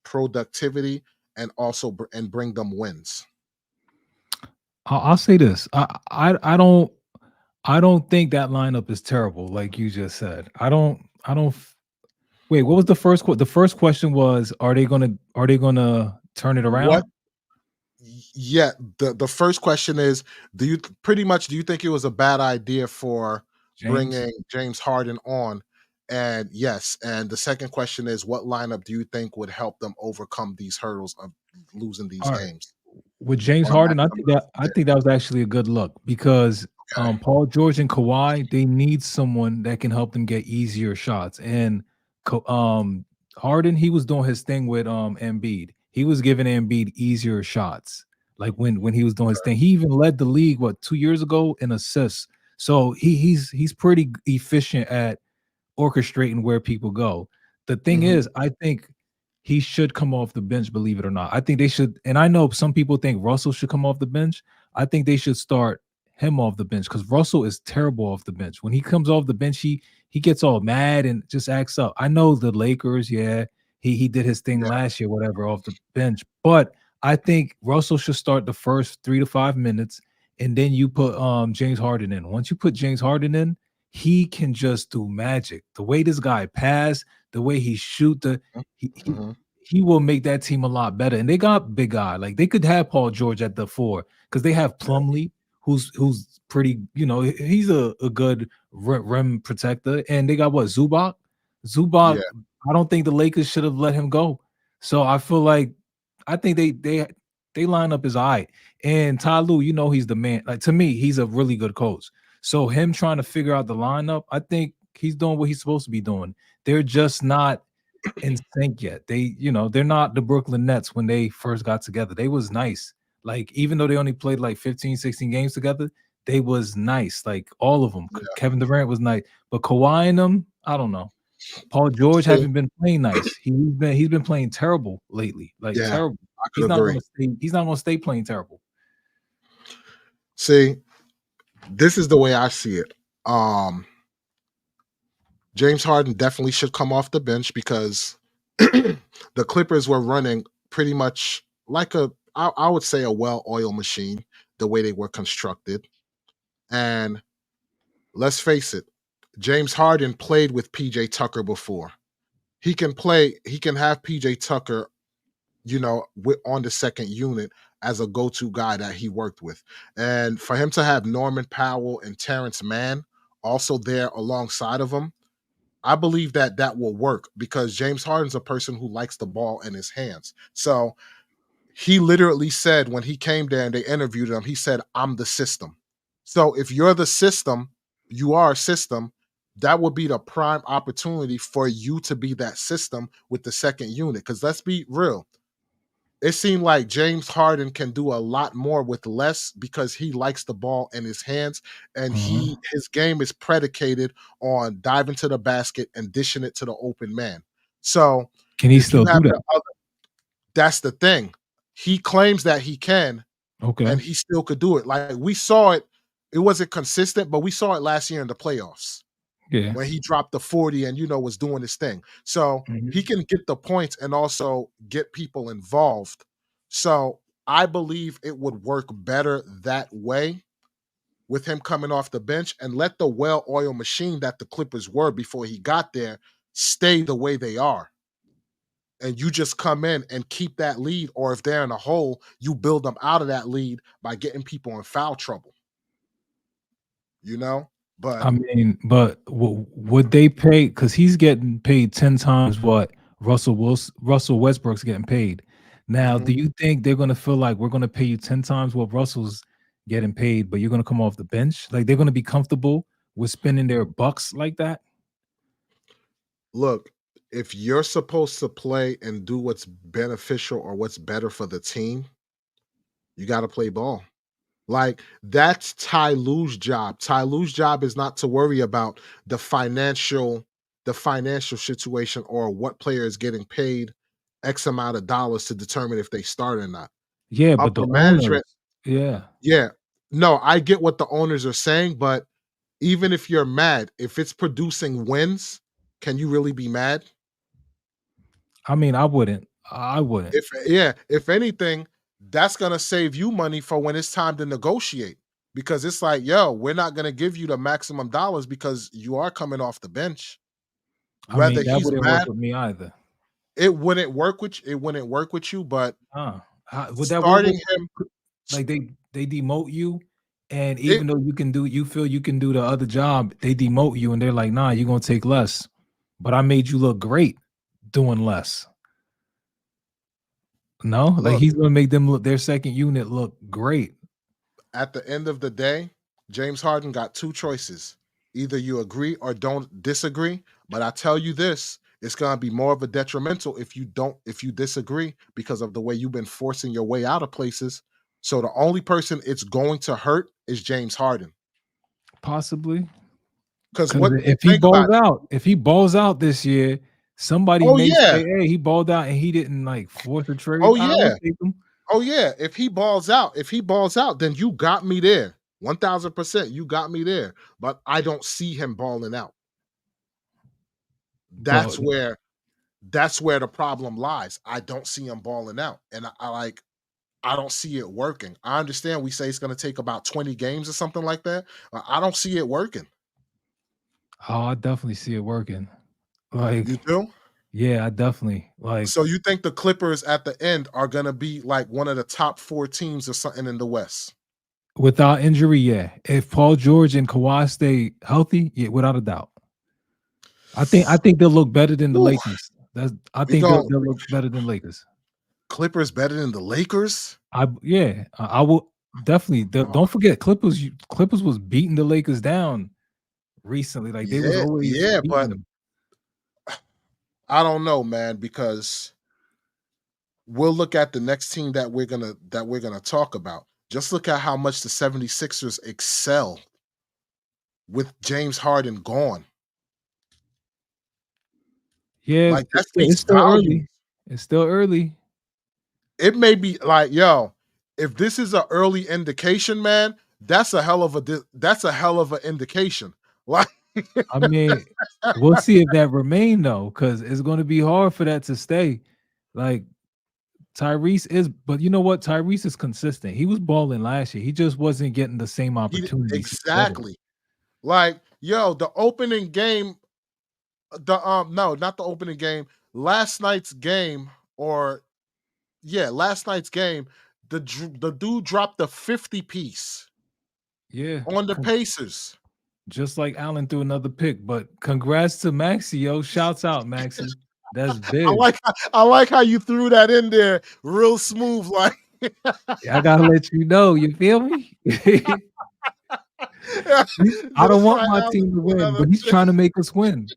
productivity and also and bring them wins? I'll say this. I don't think that lineup is terrible, like you just said. Wait, what was the the first question was, are they gonna turn it What around? Yeah, the first question is, do you think it was a bad idea for James? bringing James Harden on? And yes, and the second question is, what lineup do you think would help them overcome these hurdles of losing these All right. games With James or Harden, I yeah, think that was actually a good look because okay, Paul George and Kawhi, they need someone that can help them get easier shots. And Harden, he was doing his thing with Embiid. He was giving Embiid easier shots. Like when he was doing his thing. He even led the league 2 years ago in assists. So he's pretty efficient at orchestrating where people go. The thing mhm, is, I think he should come off the bench, believe it or not. I think they should, and I know some people think Russell should come off the bench. I think they should start him off the bench because Russell is terrible off the bench. When he comes off the bench, he gets all mad and just acts up. I know the Lakers, yeah, he did his thing yeah, last year, whatever, off the bench. But I think Russell should start the first 3 to 5 minutes, and then you put James Harden in. Once you put James Harden in, he can just do magic. The way this guy pass, the way he shoot, mhm, he he mhm, he will make that team a lot better. And they got big guy. Like they could have Paul George at the 4 because they have yeah, Plumlee, who's pretty, he's a good rim protector. And they got what, Zubac? yeah, Zubac, I don't think the Lakers should have let him go. So I feel like I think they line up as all right. And Ty Lue, he's the man. Like to me, he's a really good coach. So him trying to figure out the lineup, I think he's doing what he's supposed to be doing. They're just not in sync yet. They're not the Brooklyn Nets when they first got together. They was nice. Like even though they only played like 15, 16 games together, they was nice. Like all of them. yeah. Kevin Durant was nice, but Kawhi and them, I don't know. Paul George See, haven't been playing nice. He's been playing terrible lately. Like yeah, terrible. I could agree. He's not gonna stay playing terrible. See, this is the way I see it. Um, James Harden definitely should come off the bench because the Clippers were running pretty much like I would say a well-oiled machine, the way they were constructed. And let's face it, James Harden played with PJ Tucker before. He can have PJ Tucker, on the second unit as a go-to guy that he worked with. And for him to have Norman Powell and Terrence Mann also there alongside of him, I believe that that will work because James Harden's a person who likes the ball in his hands. So he literally said when he came there and they interviewed him, he said, "I'm the system." So if you're the system, you are a system. That would be the prime opportunity for you to be that system with the second unit. Because let's be real, it seemed like James Harden can do a lot more with less because he likes the ball in his hands, and Mhm. his game is predicated on diving to the basket and dishing it to the open man. So Can he if you still have do that? the other, that's the thing. He claims that he can, Okay. and he still could do it. Like we saw it, it wasn't consistent, but we saw it last year in the playoffs Yeah. when he dropped the 40 and was doing his thing. So he Mhm. can get the points and also get people involved. So I believe it would work better that way with him coming off the bench and let the well-oiled machine that the Clippers were before he got there stay the way they are. And you just come in and keep that lead, or if they're in a hole, you build them out of that lead by getting people in foul trouble, you know? I But mean, but would they pay? Because he's getting paid 10 times what Russell Westbrook's getting paid. Now, mhm. do you think they're gonna feel like we're gonna pay you 10 times what Russell's getting paid, but you're gonna come off the bench? Like they're gonna be comfortable with spending their bucks like that? Look, if you're supposed to play and do what's beneficial or what's better for the team, you gotta play ball. Like, that's Ty Lue's job. Ty Lue's job is not to worry about the financial situation or what player is getting paid X amount of dollars to determine if they start or not. Yeah, but the Upper owners, management, yeah. yeah. No, I get what the owners are saying, but even if you're mad, if it's producing wins, can you really be mad? I mean, I wouldn't. I wouldn't. If yeah, if anything, that's gonna save you money for when it's time to negotiate. Because it's like, yo, we're not gonna give you the maximum dollars because you are coming off the bench. I Whether mean, that he's wouldn't work mad, with me either. it wouldn't work with you, but Would that work with starting him, like they demote you, and it even though you feel you can do the other job, they demote you and they're like, "Nah, you're gonna take less." But I made you look great doing less. No? Like look, he's gonna make them look their second unit look great. at the end of the day, James Harden got two choices. Either you agree or don't disagree. But I tell you this, it's gonna be more of a detrimental if you disagree because of the way you've been forcing your way out of places. So the only person it's going to hurt is James Harden. Possibly. Because Because what think about it. if he balls out this year, somebody Oh may yeah. say, "Hey, he balled out and he didn't like force a trade." Oh I'll yeah. take him. Oh yeah. If he balls out, then you got me there. 1000%. You got me there. But I don't see him balling out. But That's where That's where the problem lies. I don't see him balling out, and I don't see it working. I understand we say it's gonna take about 20 games or something like that, but I don't see it working. oh, I definitely see it working. Like, You do? yeah, I definitely like So you think the Clippers at the end are gonna be like one of the top 4 teams or something in the West? without injury, yeah. If Paul George and Kawhi stay healthy, yeah, without a doubt. I think they'll look better than the Ooh, Lakers. That's I we think gon' they'll look better than Lakers. Clippers better than the Lakers? I will definitely. Don't forget, Clippers was beating the Lakers down recently. Like they was Yeah, always yeah, beating but them. I don't know, man, because we'll look at the next team that we're gonna talk about. Just look at how much the 76ers excel with James Harden gone. Yeah, Like, that it's speaks still volumes. early. It's still early. It may be like, yo, if this is an early indication, man, that's a hell of an indication. Like, I mean, we'll see if that remain though, because it's going to be hard for that to stay. Like Tyrese is, but you know what? Tyrese is consistent. He was balling last year. He just wasn't getting the same he opportunities he was. exactly. Like, yo, the opening game, the no, not the opening game, last night's game, or yeah, last night's game, the dude dropped the 50 piece Yeah, on the Pacers. Just like Allen threw another pick, but congrats to Maxie, yo. Shouts out, Maxie. That's big. I like how you threw that in there real smooth, like Yeah, I gotta let you know, you feel me? I don't just want like my Allen team to threw win, another but he's pick. trying to make us win.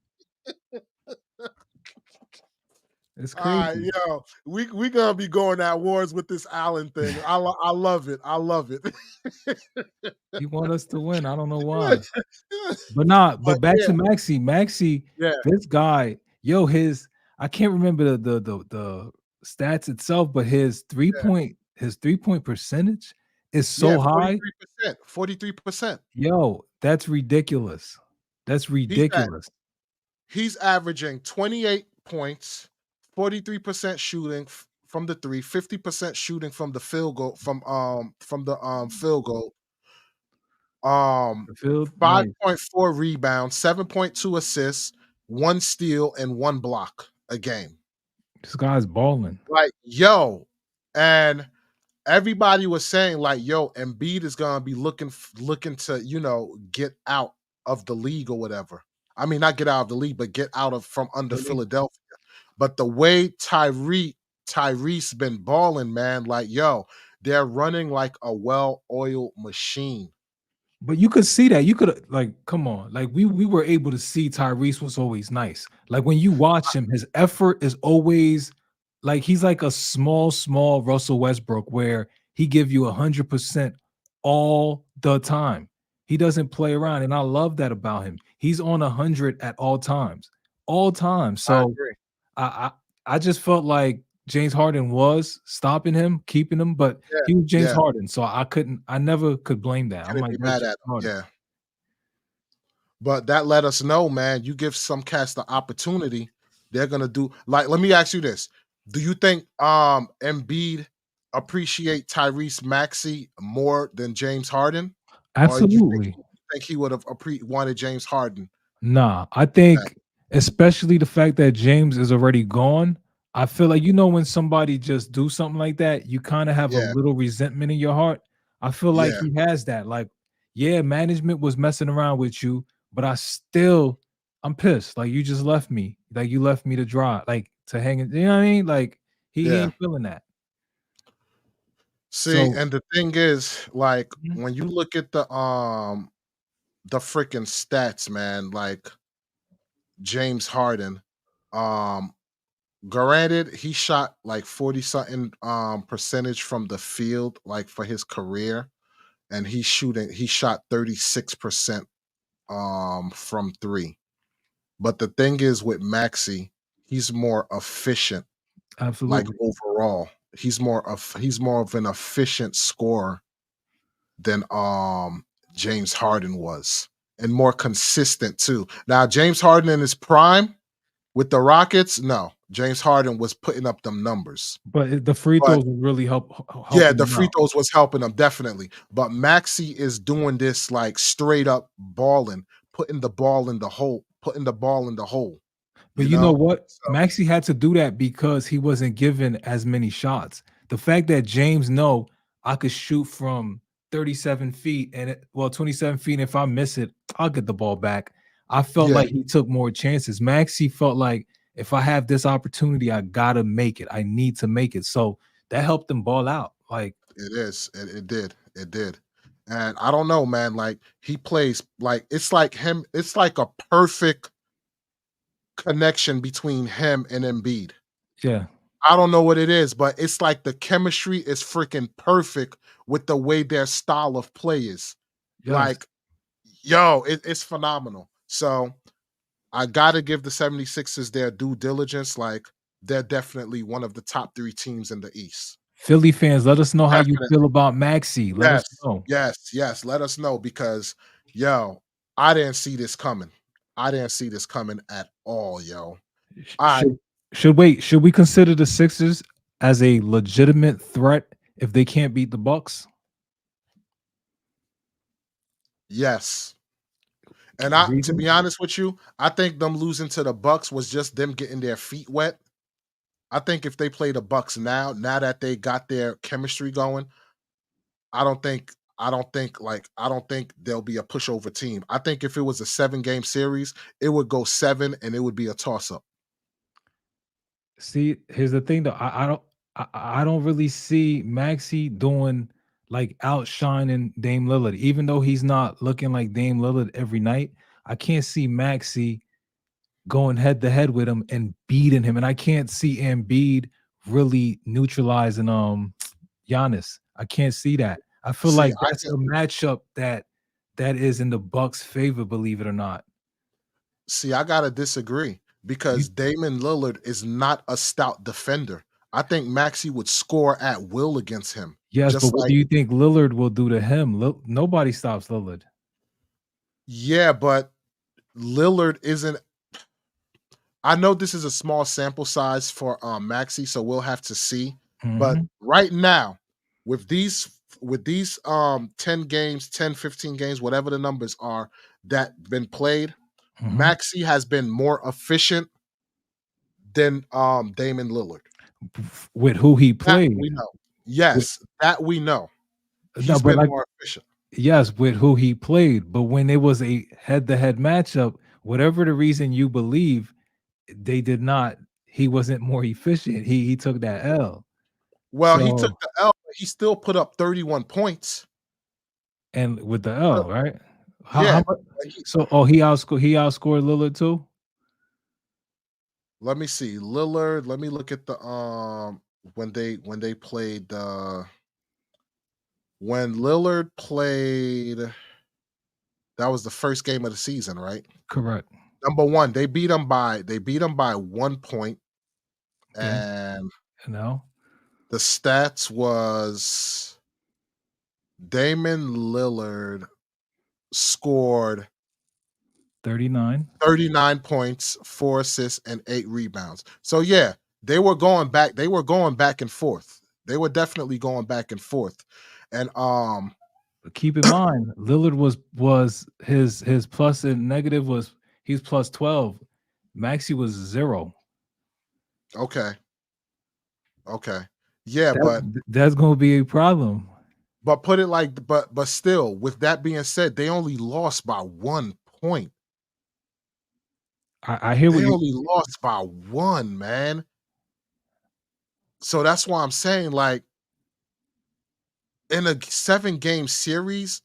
It's All right, crazy. yo, we gonna be going at wars with this Allen thing. I love it. I love it. He want us to win. I don't know why. But nah, But but back yeah, to Maxi. Maxi, yeah, this guy, yo, his I can't remember the stats itself, but yeah, his 3-point percentage is yeah. so high. 43%. 43%. Yo, that's ridiculous. That's He's at ridiculous. he's averaging 28 points, 43% shooting from the three, 50% shooting from the field goal from the field goal. The field, nice. 5.4 rebounds, 7.2 assists, 1 steal, and 1 block a game. This guy's balling. Like, yo, and everybody was saying, like, yo, Embiid is gonna be looking to, get out of the league or whatever. I mean, not get out of the league, but get out of from under Really? Philadelphia. But the way Tyrese been balling, man, like, yo, they're running like a well-oiled machine. But you could see that. You could like, come on. Like we were able to see Tyrese was always nice. Like when you watch him, his effort is always like he's like a small Russell Westbrook where he give you 100% all the time. He doesn't play around, and I love that about him. He's on 100 at all times, all times. I So agree. I I just felt like James Harden was stopping him, keeping him, but Yeah, he was James yeah. Harden, so I never could blame that. I'm Couldn't like, be that's mad James at him. Harden. Yeah. But that let us know, man, you give some cats the opportunity, they're gonna do like let me ask you this. Do you think Embiid appreciate Tyrese Maxey more than James Harden? Or Absolutely. you think he would have wanted James Harden? Nah, I Yeah, think especially the fact that James is already gone, I feel like when somebody just do something like that, you kind of have a yeah, little resentment in your heart. I feel like yeah, he has that. Like, yeah, management was messing around with you, but I'm pissed. Like you just left me. Like you left me to dry, like to hang it. You know what I mean? Like he yeah. ain't feeling that. See, So and the thing is, like, mhm, when you look at the freaking stats, man, like James Harden, um, granted, he shot like 40 something percentage from the field, like for his career, and he shot 36% from three. But the thing is with Maxi, he's more efficient, like absolutely. overall. He's more of an efficient scorer than James Harden was. And more consistent too. Now, James Harden in his prime with the Rockets, no. James Harden was putting up them numbers. But the free But throws would really yeah, helping the him free out. throws was helping them definitely. But Maxi is doing this like straight up balling, putting the ball in the hole, But you you know know? what? So Maxey had to do that because he wasn't given as many shots. The fact that James know I could shoot from 37 feet 27 feet. And if I miss it, I'll get the ball back. I felt yeah, like he took more chances. Maxey felt like if I have this opportunity, I gotta make it. I need to make it. So that helped him ball out. Like, it is. It did. It did. And I don't know, man. Like he plays like it's like a perfect connection between him and Embiid. yeah, I don't know what it is, but it's like the chemistry is freaking perfect with the way their style of play is. yes. Like, yo, it's phenomenal. So I gotta give the 76ers their due diligence. Like, they're definitely one of the top 3 teams in the East. Philly fans, let us know how you Definitely. feel about Maxey. Let us Yes. know. Yes. Yes. Let us know because, yo, I didn't see this coming. I didn't see this coming at all, yo. Sh I should we consider the Sixers as a legitimate threat if they can't beat the Bucks? yes. And I to Reason? be honest with you, I think them losing to the Bucks was just them getting their feet wet. I think if they play the Bucks now that they got their chemistry going, I don't think I don't think there'll be a pushover team. I think if it was a 7-game series, it would go 7 and it would be a toss up. See, here's the thing though. I don't really see Maxi doing like outshining Dame Lillard, even though he's not looking like Dame Lillard every night. I can't see Maxi going head to head with him and beating him, and I can't see Embiid really neutralizing Giannis. I can't see that. I feel See, like I that's can a matchup that is in the Bucks' favor, believe it or not. See, I gotta disagree You because Damon Lillard is not a stout defender. I think Maxey would score at will against him. Yes, but Just what do like, you think Lillard will do to him? Nobody stops Lillard. yeah, but Lillard isn't. I know this is a small sample size for Maxey, so we'll have to see. But Mhm, right now, with these 10 games, 10, 15 games, whatever the numbers are that been played, mhm. Maxey has been more efficient than Damon Lillard. With who he That played. we know. With Yes, that we know. no, He's but been like more efficient. yes, with who he played, but when it was a head-to-head matchup, whatever the reason you believe, they did not he wasn't more efficient. He took that L. Well, he took So the L, but he still put up 31 points. and with the Uh, L, right? How yeah, much but he so he outscored Lillard too? let me see. Lillard, let me look at the when they played when Lillard played, that was the first game of the season, right? Correct. Number 1, they beat him by 1 point, Okay. and No. the stats was Damon Lillard scored 39. 39 points, 4 assists, and 8 rebounds. So yeah, they were going back and forth. They were definitely going back and forth. And But keep in mind, Lillard was his plus and negative was he's plus 12. Maxi was 0. okay, okay. Yeah, That's gonna be a problem. but put it like but still, with that being said, they only lost by 1 point. I hear what They you only lost by 1, man. So that's why I'm saying, like, in a 7-game series,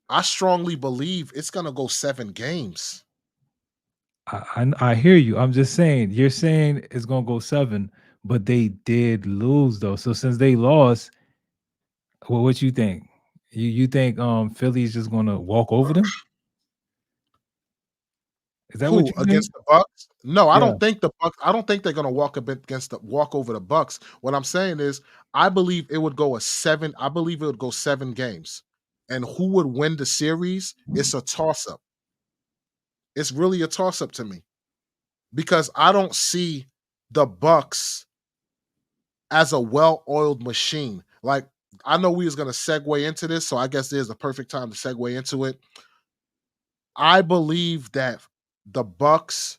I strongly believe it's gonna go 7 games. I hear you. I'm just saying, you're saying it's gonna go 7, but they did lose though. So since they lost, well, what you think? You think Philly's just gonna walk over them? Is that what Who, you think? against the Bucks? No, Yeah. I don't think they're gonna walk over the Bucks. What I'm saying is, I believe it would go 7 games. And who would win the series? It's a toss-up. It's really a toss-up to me because I don't see the Bucks as a well-oiled machine. Like, I know we was gonna segue into this, so I guess there's a perfect time to segue into it. I believe that the Bucks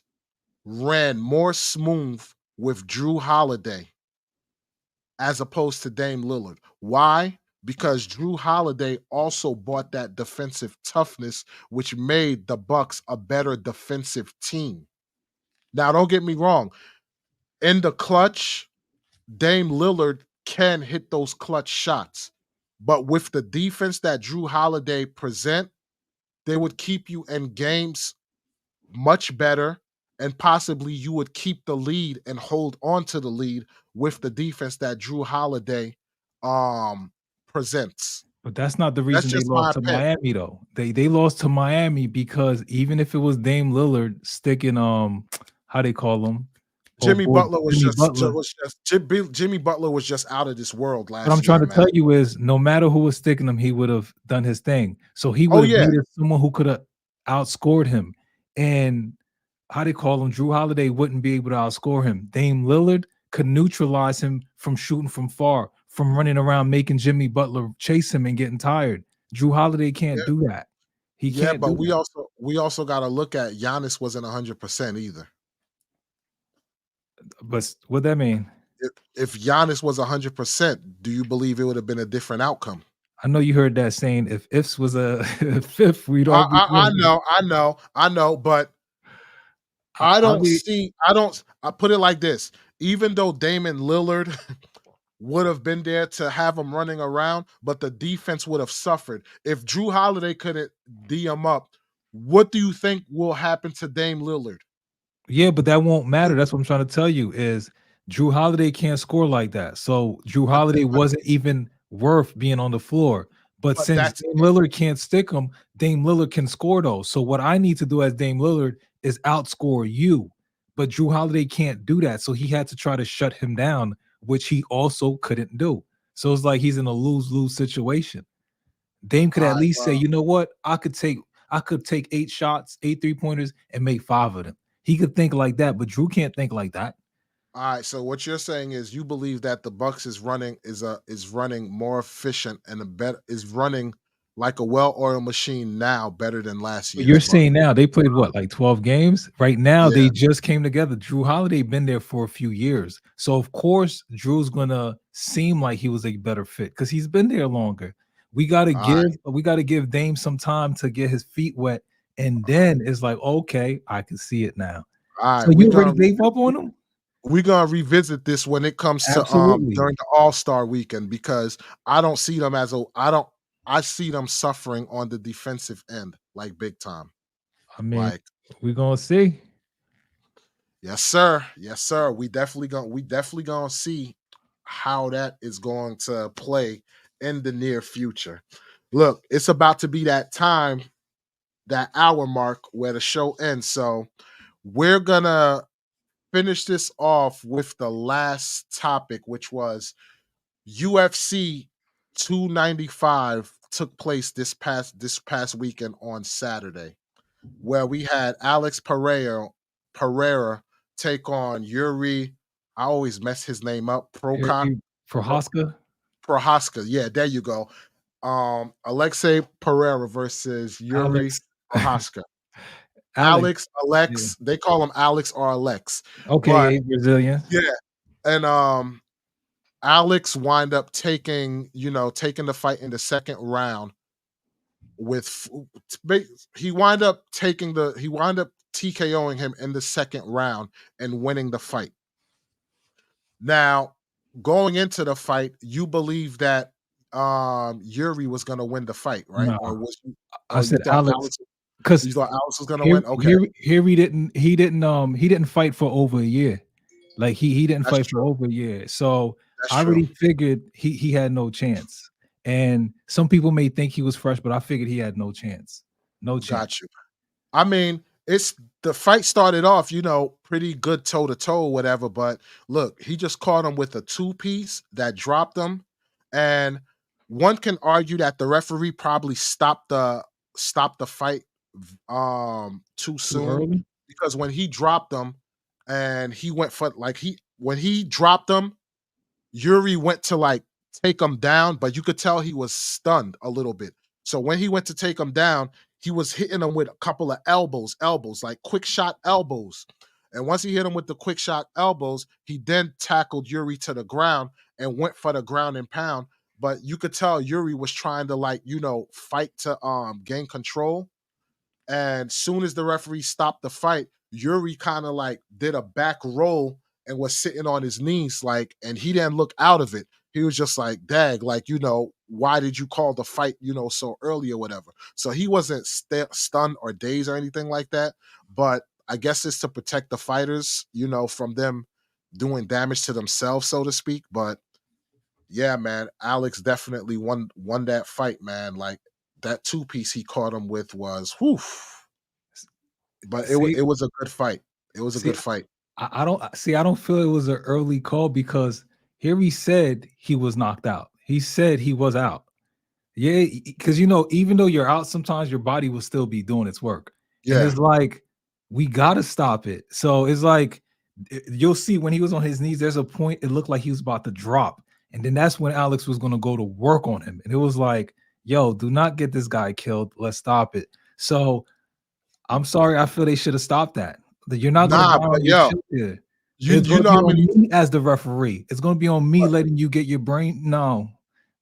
ran more smooth with Drew Holiday as opposed to Dame Lillard. Why? Because Drew Holiday also brought that defensive toughness, which made the Bucks a better defensive team. Now, don't get me wrong. In the clutch, Dame Lillard can hit those clutch shots. But with the defense that Drew Holiday present, they would keep you in games much better, and possibly you would keep the lead and hold on to the lead with the defense that Drew Holiday um presents. But that's not the That's reason they just my lost to opinion. Miami though. They lost to Miami because even if it was Dame Lillard sticking how they call him, oh Jimmy boy, Butler was Jimmy just Butler. Jimmy Butler was just out of this world What I'm last trying year, to man. tell you is no matter who was sticking him, he would have done his thing. So he Oh would have yeah, needed someone who could have outscored him. And how they call him, Drew Holiday wouldn't be able to outscore him. Dame Lillard could neutralize him from shooting from far, from running around making Jimmy Butler chase him and getting tired. Drew Holiday can't yeah, do that. He yeah, can't but do that. we also got to look at Giannis wasn't 100% either. But what that mean? If Giannis was 100%, do you believe it would have been a different outcome? I know you heard that saying, "If ifs was a fifth, we'd all be I doing it." know, I know, but I I don't mean, see. I put it like this: even though Damon Lillard would have been there to have him running around, but the defense would have suffered. If Drew Holiday couldn't D him up, what do you think will happen to Dame Lillard? yeah, but that won't matter. That's what I'm trying to tell you is Drew Holiday can't score like that. So Drew But Holiday wasn't even worth being on the floor. But since that's Dame it. Lillard can't stick him, Dame Lillard can score those. So what I need to do as Dame Lillard is outscore you. But Drew Holiday can't do that. So he had to try to shut him down, which he also couldn't do. So it's like he's in a lose-lose situation. Dame could All at right, least say, well, you know what? I could take 8 shots, 8 3-pointers, and make 5 of them. He could think like that, but Drew can't think like that. all right. So what you're saying is you believe that the Bucks is running more efficient and a better is running like a well-oiled machine now better than last But you're year's Bucks. saying now they played what, like 12 games? Right now, Yeah. they just came together. Drew Holiday been there for a few years. So of course, Drew's gonna seem like he was a better fit because he's been there longer. All right. We gotta give Dame some time to get his feet wet. And then it's like, okay, I can see it now. All So right. you already gave up on him? We're gonna revisit this when it comes to Absolutely. during the All-Star weekend because I don't see them as a I don't I see them suffering on the defensive end like big time. I mean, Like, we're gonna see. yes, sir. Yes, sir. We definitely gonna see how that is going to play in the near future. Look, it's about to be that time, that hour mark where the show ends. So we're gonna finish this off with the last topic, which was UFC 295 took place this past weekend on Saturday, where we had Alex Pereira take on Yuri. I always mess his name up. For Hoska, Prohaska. Yeah, there you go. Alexei Pereira versus Yuri Alex, Prohaska. Alex. Alex, Yeah. Alex, they call him Alex or Alex. Okay, But yeah, Brazilian. yeah, and Alex wind up taking the fight in the second round with he wind up TKOing him in the second round and winning the fight. Now, going into the fight, you believe that Yuri was going to win the fight, right? No, I Or said Alex because You thought Alex was going to here win? Okay, here here he didn't fight for over a year. Like he didn't that's fight for true. over a year. So That's I true. already figured he had no chance. And some people may think he was fresh, but I figured he had no chance. No chance. Got you. I mean, it's the fight started off, pretty good toe to toe, whatever. But look, he just caught him with a two piece that dropped him, and one can argue that the referee probably stopped the fight too Too soon early? because when he dropped him, and he went for like he when he dropped him, Yuri went to like take him down, but you could tell he was stunned a little bit. So when he went to take him down, he was hitting him with a couple of elbows, like quick shot elbows. And once he hit him with the quick shot elbows, he then tackled Yuri to the ground and went for the ground and pound. But you could tell Yuri was trying to fight to gain control, and soon as the referee stopped the fight, Yuri kind of like did a back roll and was sitting on his knees, like, and he didn't look out of it. He was just like, dag, like, why did you call the fight, so early or whatever? So he wasn't stunned or dazed or anything like that. But I guess it's to protect the fighters, from them doing damage to themselves, so to speak. But yeah, man, Alex definitely won that fight, man. Like that two piece he caught him with was whew. But See, it was a good fight. It was a see, good fight. I don't feel it was an early call because here he said he was knocked out. He said he was out. Yeah, because even though you're out, sometimes your body will still be doing its work. And Yeah. it's like, we gotta stop it. So it's like you'll see when he was on his knees, there's a point it looked like he was about to drop. And then that's when Alex was gonna go to work on him. And it was like, yo, do not get this guy killed. Let's stop it. So I'm sorry, I feel they should have stopped that. That you're not gonna Nah, die but on your yo, shit here. you It's you gonna know be how on many me as the referee. It's gonna be on me but letting you get your brain. No.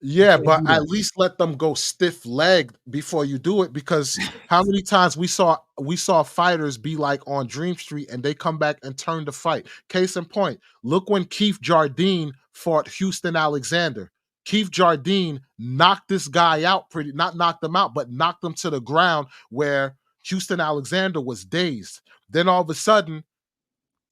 You Yeah, can't but do at that. least let them go stiff-legged before you do it, because how many times we saw fighters be, like, on Dream Street and they come back and turn the fight. Case in point, look when Keith Jardine fought Houston Alexander. Keith Jardine knocked this guy out, pretty not knocked him out, but knocked him to the ground where Houston Alexander was dazed. Then all of a sudden,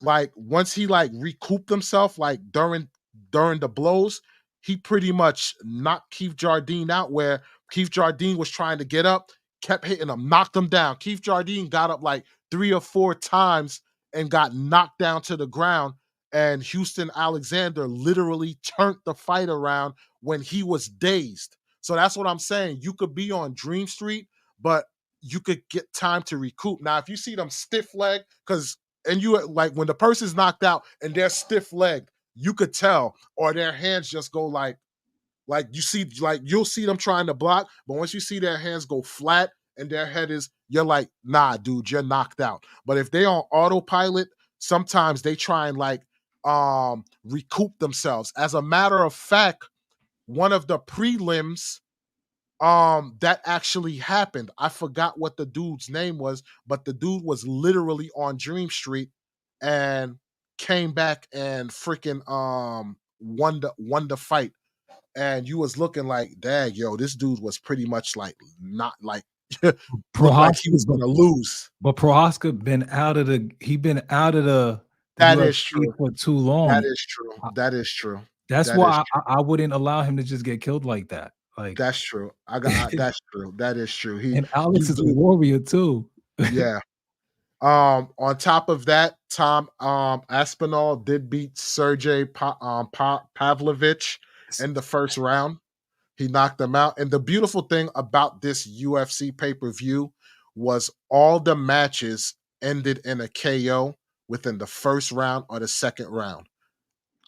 like once he like recouped himself, like during the blows, he pretty much knocked Keith Jardine out. Where Keith Jardine was trying to get up, kept hitting him, knocked him down. Keith Jardine got up like 3 or 4 times and got knocked down to the ground. And Houston Alexander literally turned the fight around when he was dazed. So that's what I'm saying. You could be on Dream Street, but you could get time to recoup. Now, if you see them stiff leg, because and you like when the person's knocked out and they're stiff legged, you could tell, or their hands just go like you see, like you'll see them trying to block, but once you see their hands go flat and their head is, you're like, nah, dude, you're knocked out. But if they on autopilot, sometimes they try and like recoup themselves. As a matter of fact, one of the prelims that actually happened. I forgot what the dude's name was, but the dude was literally on Dream Street and came back and freaking won the fight. And you was looking like, dang, yo, this dude was pretty much like not like looked like he Prohaska, was gonna lose. but Prohaska been out of the That is UFC true. for too That long. is true. I That is true. That's That is why true. I wouldn't allow him to just get killed like that. Like, That's true. That's true. That is true. and You Alex is a do, warrior too. yeah. On top of that, Tom Aspinall did beat Sergey Pavlovich S in the first round. He knocked him out. And the beautiful thing about this UFC pay-per-view was all the matches ended in a KO within the first round or the second round.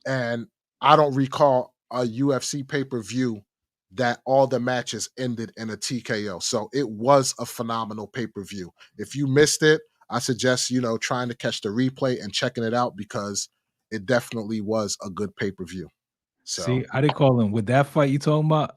And I don't recall a UFC pay-per-view that all the matches ended in a TKO. So it was a phenomenal pay-per-view. If you missed it, I suggest, trying to catch the replay and checking it out, because it definitely was a good pay-per-view. So See, I didn't call him with that fight you talking about.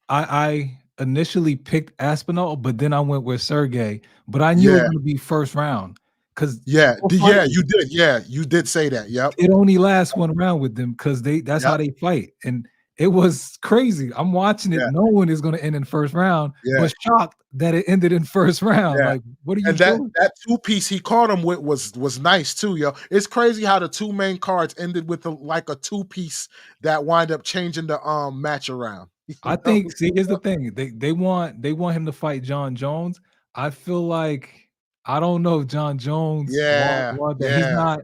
I initially picked Aspinall, but then I went with Sergey. But I knew it was yeah, gonna be first round because yeah, yeah, you did. Yeah, you did say that. Yep. it only lasts one round with them because that's how Yep. they fight. And it was crazy. I'm watching it, Yeah. knowing it's gonna end in first round, Yeah. but shocked that it ended in first round. Yeah. Like, what are you And that doing? that two piece he caught him with was nice too, yo. It's crazy how the two main cards ended with like a two piece that wind up changing the match around. I You know? think see, here's the thing. They want him to fight John Jones. I feel like I don't know if John Jones Yeah, want that. He's yeah. not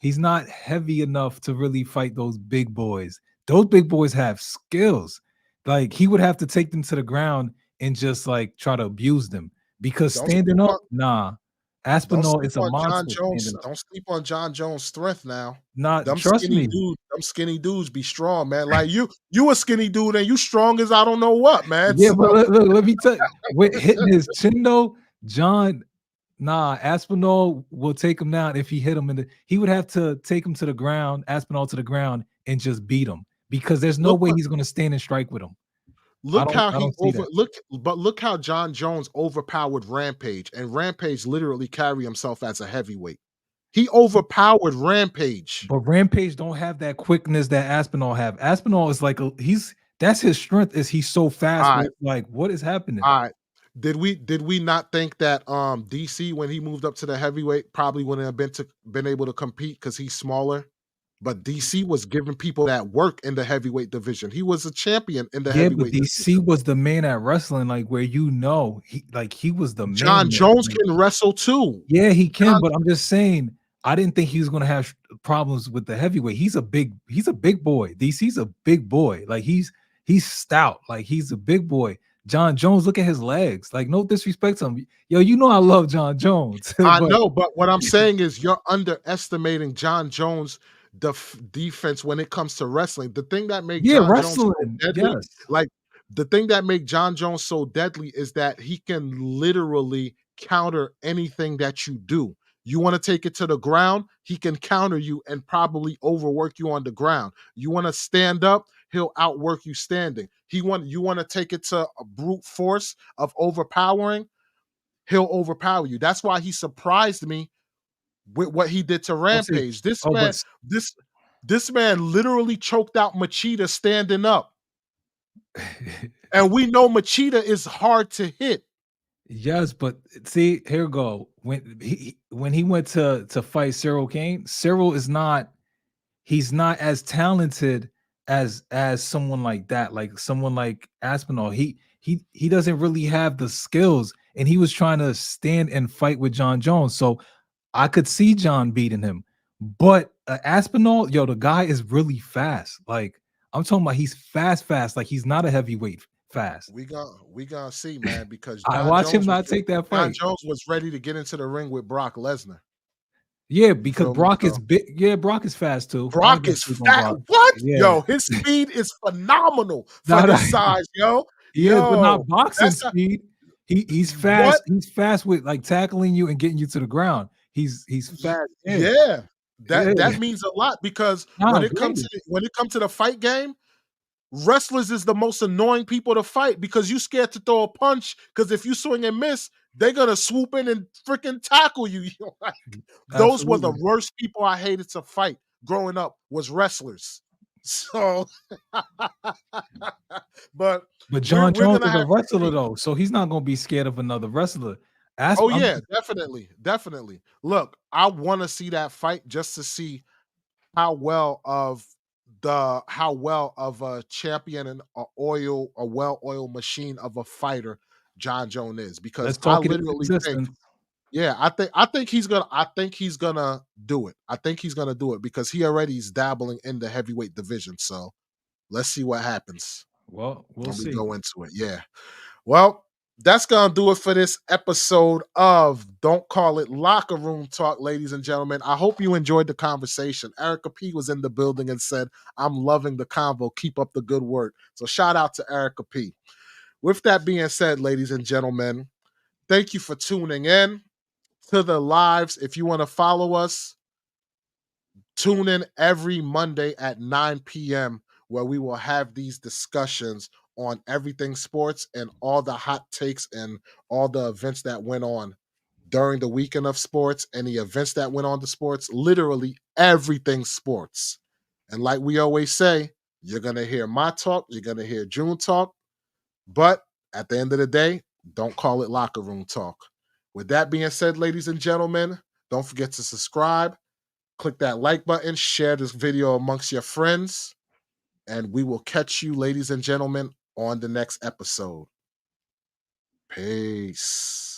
he's not heavy enough to really fight those big boys. Those big boys have skills. Like he would have to take them to the ground and just like try to abuse them because Don't sleep standing up, on nah. don't Aspinall sleep is a on John monster Jones. standing up. Don't sleep on John Jones' strength now. Not trust me. Them skinny dudes be strong, man. Like you a skinny dude and you strong as I don't know what, man. Yeah, So but look, let me tell you, with hitting his chin though, John Nah, Aspinall will take him down if he hit him he would have to take him to the ground, Aspinall to the ground, and just beat him because there's no look way he's gonna stand and strike with him. Look how I he don't see that. look how John Jones overpowered Rampage, and Rampage literally carry himself as a heavyweight. He overpowered Rampage. But Rampage don't have that quickness that Aspinall have. Aspinall is like he's that's his strength is he's so fast where Alright, it's like, what is happening? alright. Did we not think that DC, when he moved up to the heavyweight, probably wouldn't have been able to compete because he's smaller? But DC was giving people that work in the heavyweight division. He was a champion in the Yeah, but heavyweight DC division. was the man at wrestling, like where he was the John man there. Jones Like, can wrestle too. yeah, he can, John but I'm just saying, I didn't think he was gonna have problems with the heavyweight. He's a big boy. DC's a big boy. Like he's stout. Like he's a big boy. John Jones, look at his legs. Like no disrespect to him. Yo, you know I love John Jones, I but know, but what I'm saying is you're underestimating John Jones' defense when it comes to wrestling. The thing that make yeah, John Jones so wrestling. deadly, Yes. like the thing that make John Jones so deadly is that he can literally counter anything that you do. You want to take it to the ground, he can counter you and probably overwork you on the ground. You want to stand up, he'll outwork you standing. You want to take it to a brute force of overpowering, he'll overpower you. That's why he surprised me with what he did to Oh, see. Rampage. Oh, but This this man literally choked out Machida standing up. And we know Machida is hard to hit. yes, but see, here we go. When he went to fight Cyril Kane, Cyril is not he's not as talented as someone like that, like someone like Aspinall. He doesn't really have the skills, and he was trying to stand and fight with John Jones. So I could see John beating him, but Aspinall, yo, the guy is really fast. Like I'm talking about, he's fast, fast. Like he's not a heavyweight fast. We gonna see, man, because I watch him not take that John fight. Jones was ready to get into the ring with Brock Lesnar. Yeah, You because feel me? Brock is So big. Yeah, Brock is fast too. I ain't Brock gonna is sleep on fat. Brock. What? Yeah. Yo, his speed is phenomenal for No, no, his size, yo. he is, but not Yo, boxing that's a speed. He's what? fast. He's fast with like tackling you and getting you to the ground. He's Ye fast. Yeah, yeah. yeah. That means a lot because Nah, great. when it comes to the fight game, wrestlers is the most annoying people to fight because you scared to throw a punch because if you swing and miss, they're gonna swoop in and freaking tackle you. Like, those were the Absolutely. worst people I hated to fight growing up was wrestlers. So, but But John we're Jones gonna is a have to wrestler see. though, so he's not gonna be scared of another wrestler. Oh I'm yeah, definitely, definitely. Look, I want to see that fight just to see how well of a champion and a well-oiled machine of a fighter John Jones is because let's I talk it into literally think, existence. yeah, I think he's gonna do it. I think he's gonna do it because he already is dabbling in the heavyweight division. So let's see what happens Well, we'll when we see. go into it. Yeah. Well, that's going to do it for this episode of Don't Call It Locker Room Talk, ladies and gentlemen. I hope you enjoyed the conversation. Erica P was in the building and said, I'm loving the convo. Keep up the good work. So shout out to Erica P. With that being said, ladies and gentlemen, thank you for tuning in to the lives. If you want to follow us, tune in every Monday at 9 p.m., where we will have these discussions on everything sports and all the hot takes and all the events that went on during the weekend of sports and the events that went on to sports, literally everything sports. And like we always say, you're going to hear my talk, you're going to hear June talk, but at the end of the day, don't call it locker room talk. With that being said, ladies and gentlemen, don't forget to subscribe. Click that like button, share this video amongst your friends, and we will catch you, ladies and gentlemen, on the next episode. Peace.